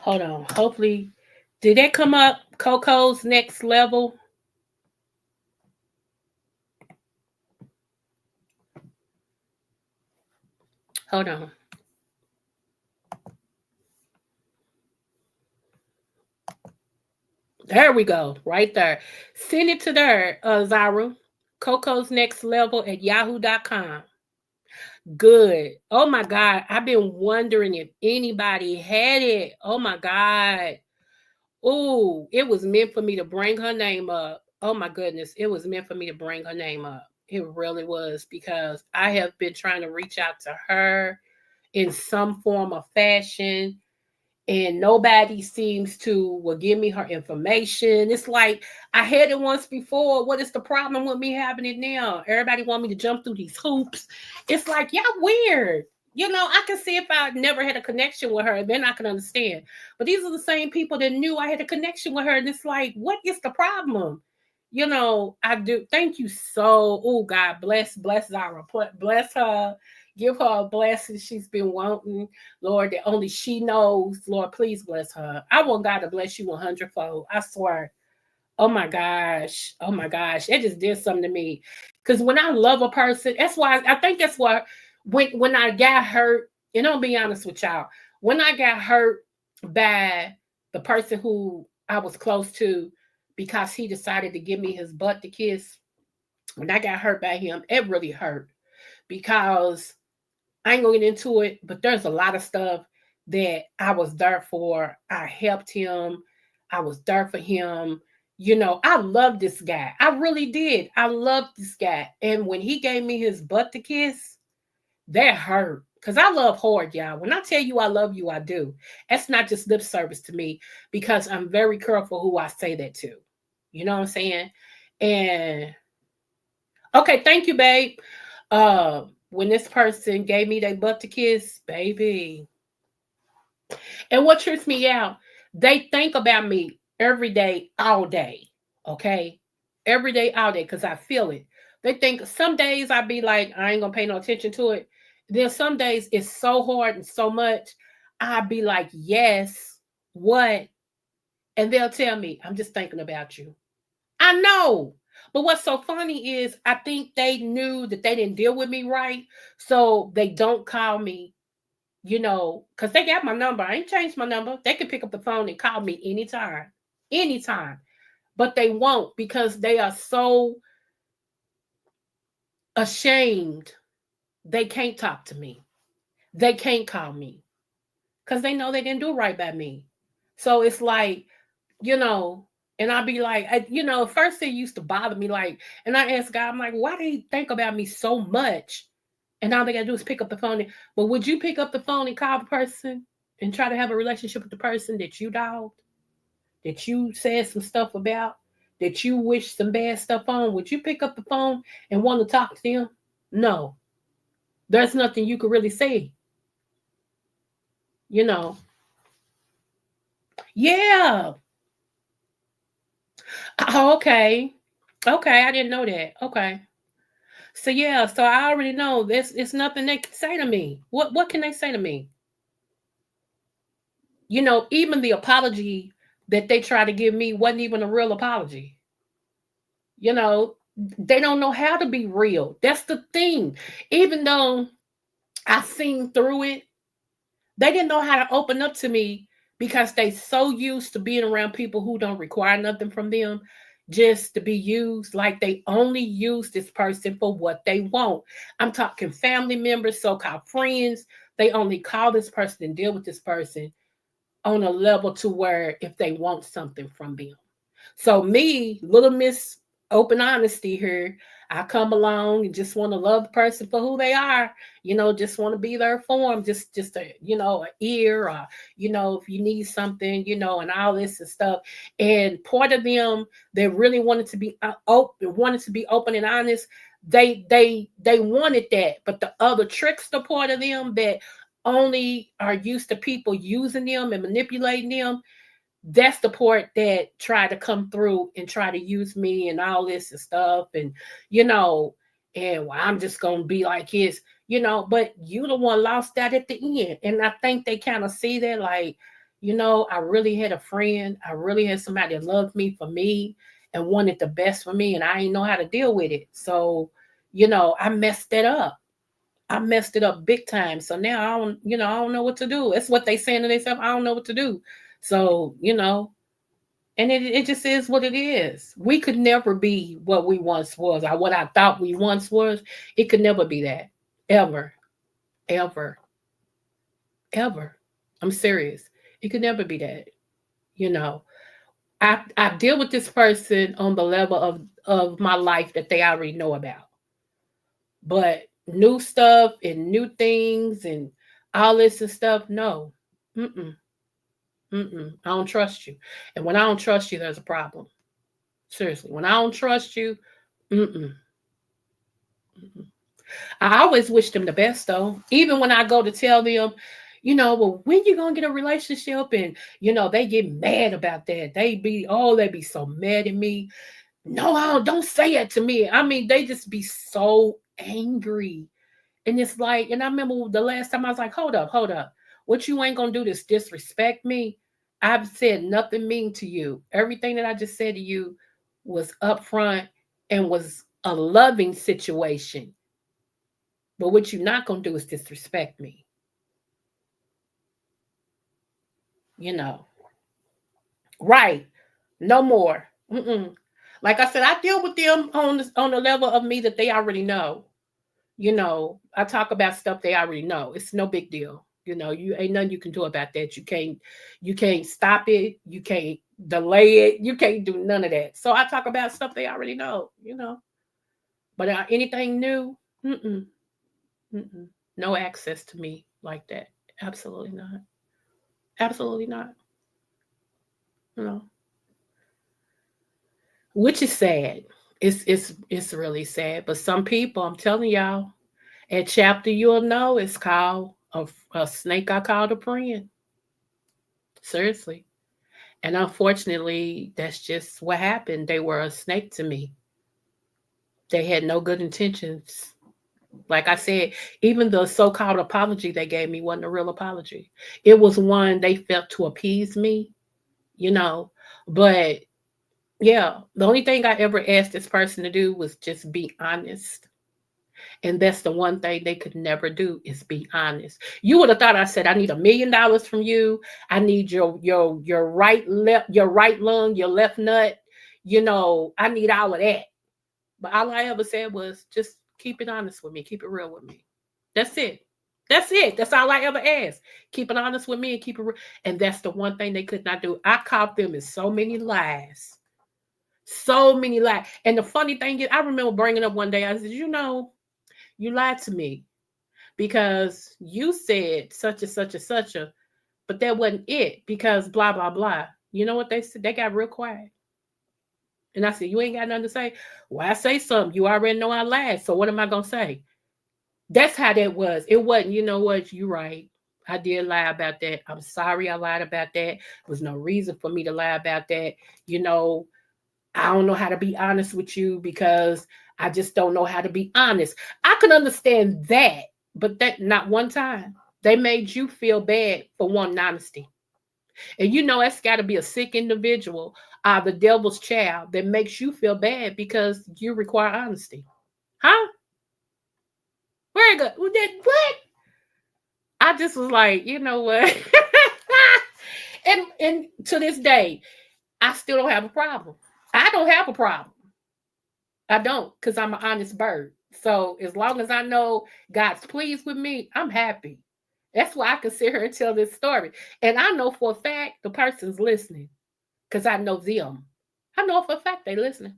S1: Hold on. Hopefully, did that come up? Coco's Next Level. Hold on. There we go. Right there. Send it to there, Zaru. Coco's Next Level at yahoo.com. Good. Oh my God. I've been wondering if anybody had it. Oh my God. Oh, it was meant for me to bring her name up. Oh my goodness. It was meant for me to bring her name up. It really was, because I have been trying to reach out to her in some form of fashion, and nobody seems to will give me her information. It's like I had it once before. What is the problem with me having it now? Everybody want me to jump through these hoops. It's like, y'all weird. You know, I can see if I never had a connection with her, then I can understand. But these are the same people that knew I had a connection with her, and it's like, what is the problem? You know, I do. Thank you so. Oh, God bless Zara. Bless her. Give her a blessing she's been wanting, Lord, that only she knows. Lord, please bless her. I want God to bless you 100-fold. I swear. Oh my gosh. Oh my gosh. It just did something to me. Because when I love a person, that's why I think that's why when I got hurt, and I'll be honest with y'all, when I got hurt by the person who I was close to because he decided to give me his butt to kiss, when I got hurt by him, it really hurt, because I ain't gonna get into it, but there's a lot of stuff that I was there for. I helped him. I was there for him. You know, I loved this guy. I really did. I loved this guy. And when he gave me his butt to kiss, that hurt. Because I love hard, y'all. When I tell you I love you, I do. That's not just lip service to me, because I'm very careful who I say that to. You know what I'm saying? And okay, thank you, babe. When this person gave me their butt to kiss, baby. And what trips me out, they think about me every day, all day. Okay? Every day, all day, because I feel it. They think some days I be like, I ain't gonna pay no attention to it. Then some days it's so hard and so much, I be like, yes, what? And they'll tell me, I'm just thinking about you. I know. But what's so funny is I think they knew that they didn't deal with me right. So they don't call me, you know, because they got my number. I ain't changed my number. They can pick up the phone and call me anytime. Anytime. But they won't, because they are so ashamed. They can't talk to me. They can't call me, because they know they didn't do right by me. So it's like, you know, and I'll be like, you know, first it used to bother me, like, and I asked God, I'm like, why do they think about me so much? And all they gotta do is pick up the phone. But would you pick up the phone and call the person and try to have a relationship with the person that you dogged, that you said some stuff about, that you wished some bad stuff on? Would you pick up the phone and want to talk to them? No. There's nothing you could really say. You know. Yeah. Oh, okay. Okay, I didn't know that. Okay. So yeah, so I already know this. It's nothing they can say to me. What can they say to me? You know, even the apology that they try to give me wasn't even a real apology. You know, they don't know how to be real. That's the thing. Even though I seen through it, they didn't know how to open up to me, because they so used to being around people who don't require nothing from them, just to be used. Like they only use this person for what they want. I'm talking family members, so-called friends. They only call this person and deal with this person on a level to where if they want something from them. So me, little Miss Open Honesty here, I come along and just want to love the person for who they are. You know, just want to be there for them. Just a, you know, an ear, or, you know, if you need something, you know, and all this and stuff. And part of them, they really wanted to be open and honest. They wanted that, but the other trickster part of them that only are used to people using them and manipulating them, that's the part that tried to come through and try to use me and all this and stuff. And, you know, and well, I'm just going to be like his, you know, but you the one lost that at the end. And I think they kind of see that, like, I really had a friend. I really had somebody that loved me for me and wanted the best for me, and I didn't know how to deal with it. So, I messed that up. I messed it up big time. So now I don't know what to do. That's what they saying to themselves. I don't know what to do. So, and it just is what it is. We could never be what we once was, or what I thought we once was. It could never be that. Ever. Ever. Ever. I'm serious. It could never be that. You know. I deal with this person on the level of my life that they already know about. But new stuff and new things and all this and stuff, no. Mm-mm. Mm-mm. I don't trust you. And when I don't trust you, there's a problem. Seriously. When I don't trust you, mm-mm. Mm-mm. I always wish them the best though. Even when I go to tell them, well, when you gonna get a relationship? And they get mad about that. They be so mad at me. No, don't say it to me. I mean, they just be so angry. And it's like, and I remember the last time I was like, hold up. What you ain't gonna do is disrespect me. I've said nothing mean to you. Everything that I just said to you was upfront and was a loving situation. But what you're not gonna do is disrespect me. Right. No more. Mm-mm. Like I said, I deal with them on the level of me that they already know. I talk about stuff they already know. It's no big deal. You ain't nothing you can do about that. You can't stop it. You can't delay it. You can't do none of that. So I talk about stuff they already know. But anything new, mm-mm, mm-mm. No access to me like that. Absolutely not. Absolutely not. Which is sad. It's really sad. But some people, I'm telling y'all, at chapter you'll know it's called a snake I called a friend. Seriously. And unfortunately, that's just what happened. They were a snake to me. They had no good intentions. Like I said, even the so-called apology they gave me wasn't a real apology. It was one they felt to appease me, But yeah, the only thing I ever asked this person to do was just be honest. And that's the one thing they could never do is be honest. You would have thought I said, I need $1 million from you. I need your right lung, your left nut. I need all of that. But all I ever said was just keep it honest with me. Keep it real with me. That's it. That's it. That's all I ever asked. Keep it honest with me and keep it real. And that's the one thing they could not do. I caught them in so many lies. So many lies. And the funny thing is, I remember bringing up one day, I said, you lied to me because you said such and such and such a, but that wasn't it because blah, blah, blah. You know what they said? They got real quiet. And I said, you ain't got nothing to say? Well, I say something. You already know I lied. So what am I going to say? That's how that was. It wasn't, you know what? You're right. I did lie about that. I'm sorry I lied about that. There was no reason for me to lie about that. I don't know how to be honest with you because I just don't know how to be honest. I can understand that, but that not one time. They made you feel bad for wanting honesty. And that's got to be a sick individual, the devil's child, that makes you feel bad because you require honesty. Huh? Very good. What? I just was like, you know what? and to this day, I still don't have a problem. I don't have a problem. I don't, because I'm an honest bird. So as long as I know God's pleased with me, I'm happy. That's why I can sit here and tell this story. And I know for a fact the person's listening because I know them. I know for a fact they're listening.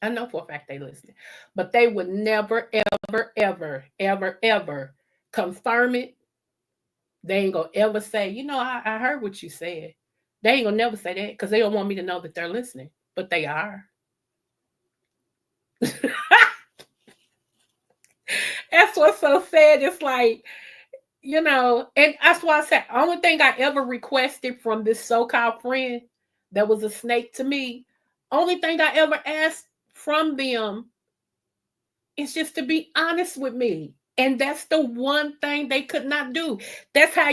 S1: I know for a fact they're listening. But they would never, ever, ever, ever, ever confirm it. They ain't going to ever say, I heard what you said. They ain't going to never say that because they don't want me to know that they're listening. But they are. That's what's so sad. It's like, and that's why I said, only thing I ever requested from this so-called friend that was a snake to me, only thing I ever asked from them is just to be honest with me. And that's the one thing they could not do. That's how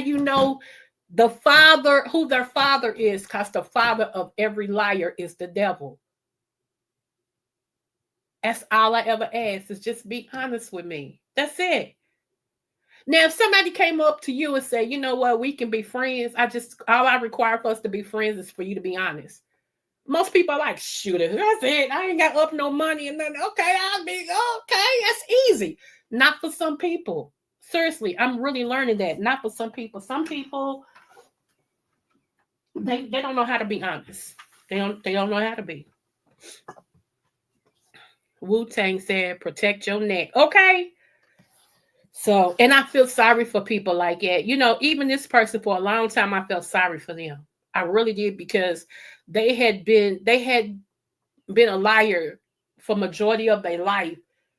S1: The father, who their father is, because the father of every liar is the devil. That's all I ever ask, is just be honest with me. That's it. Now, if somebody came up to you and said, you know what, we can be friends, all I require for us to be friends is for you to be honest. Most people are like, shoot it, that's it. I ain't got up no money and nothing. Okay, I'll be okay. That's easy. Not for some people. Seriously, I'm really learning that. Not for some people. Some people, they don't know how to be honest. They don't know how to be. Wu-Tang said, protect your neck. Okay. So, and I feel sorry for people like that. You know, even this person, for a long time, I felt sorry for them. I really did, because they had been a liar for majority of their life,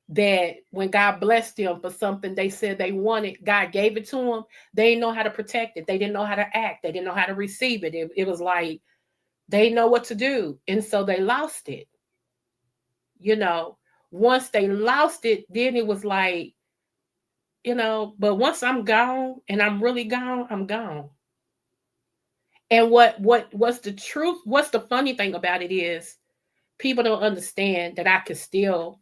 S1: that when God blessed them for something they said they wanted, God gave it to them. They didn't know how to protect it. They didn't know how to act. They didn't know how to receive it. It was like they know what to do. And so they lost it. You know, once they lost it, then it was like, you know, but once I'm gone and I'm really gone, I'm gone. And what's the truth? What's the funny thing about it is people don't understand that I can still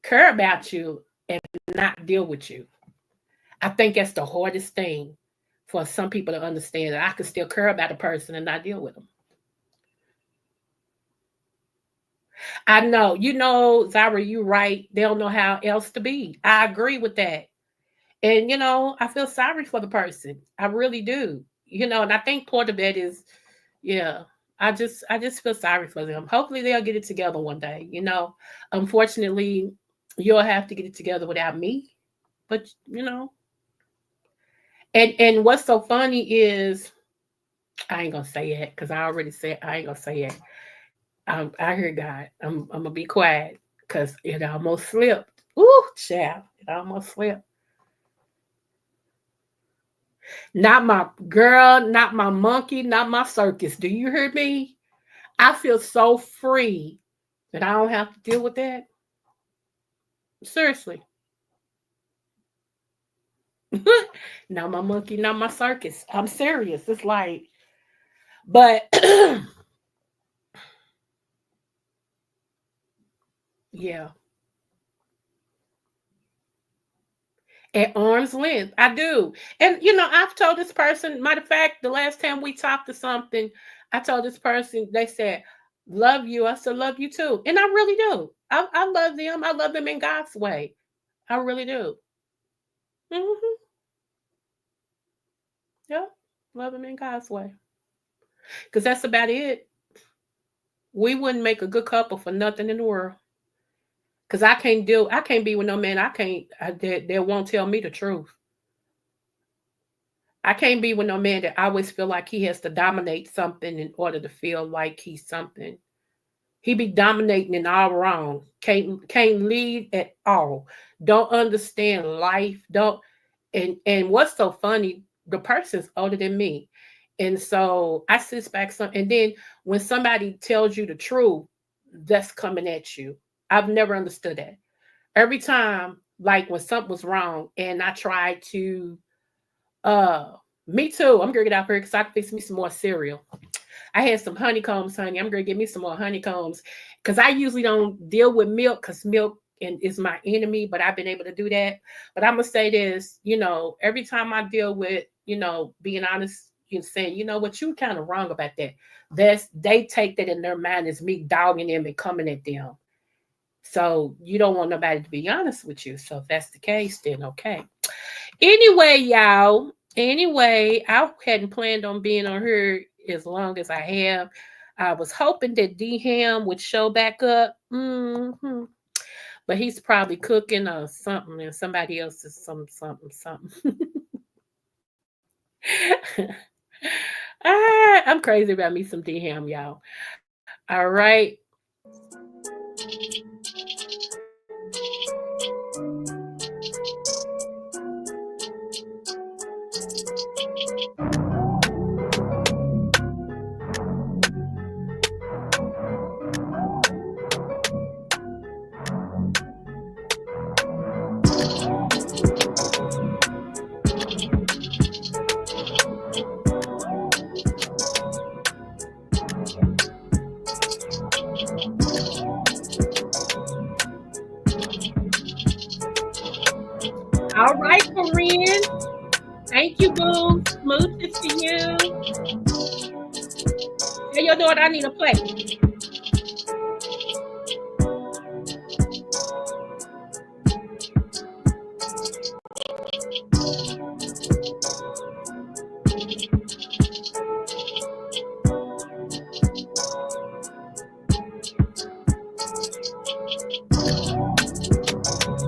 S1: care about you and not deal with you. I think that's the hardest thing for some people to understand, that I can still care about a person and not deal with them. I know, you know, Zara, you're right. They don't know how else to be. I agree with that. And, you know, I feel sorry for the person. I really do. You know, and I think part of that is, yeah, I just feel sorry for them. Hopefully they'll get it together one day. You know, unfortunately, you'll have to get it together without me. But, you know, and what's so funny is, I ain't gonna say it because I already said I ain't gonna say it. I hear God. I'm gonna be quiet because it almost slipped. Ooh, child, it almost slipped. Not my girl, not my monkey, not my circus. Do you hear me? I feel so free that I don't have to deal with that. Seriously. Not my monkey, not my circus. I'm serious. It's like, but yeah. At arm's length. I do. And, you know, I've told this person, matter of fact, the last time we talked to something, I told this person, they said, love you. I said, love you too. And I really do. I love them. I love them in God's way. I really do. Mm-hmm. Yeah. Love them in God's way. Because that's about it. We wouldn't make a good couple for nothing in the world. Because I can't be with no man. That won't tell me the truth. I can't be with no man that always feel like he has to dominate something in order to feel like he's something. He be dominating and all wrong. Can't lead at all. Don't understand life. And what's so funny, the person's older than me. And so I sit back and then when somebody tells you the truth, that's coming at you. I've never understood that. Every time, like when something was wrong and I tried to me too. I'm gonna get out here because I can fix me some more cereal. I had some honeycombs, honey. I'm gonna get me some more honeycombs because I usually don't deal with milk because milk is my enemy, but I've been able to do that. But I'm gonna say this, you know, every time I deal with, you know, being honest and saying, you know what, you kind of wrong about that. They take that in their mind as me dogging them and coming at them. So you don't want nobody to be honest with you. So if that's the case, then okay. Anyway, y'all. Anyway, I hadn't planned on being on here as long as I have. I was hoping that D-Ham would show back up. Mm-hmm. But he's probably cooking or something, and somebody else is something. I'm crazy about me some D-Ham, y'all. All right. All right, Corinne. Thank you, boo. Smooches to you. Tell your daughter I need a plate.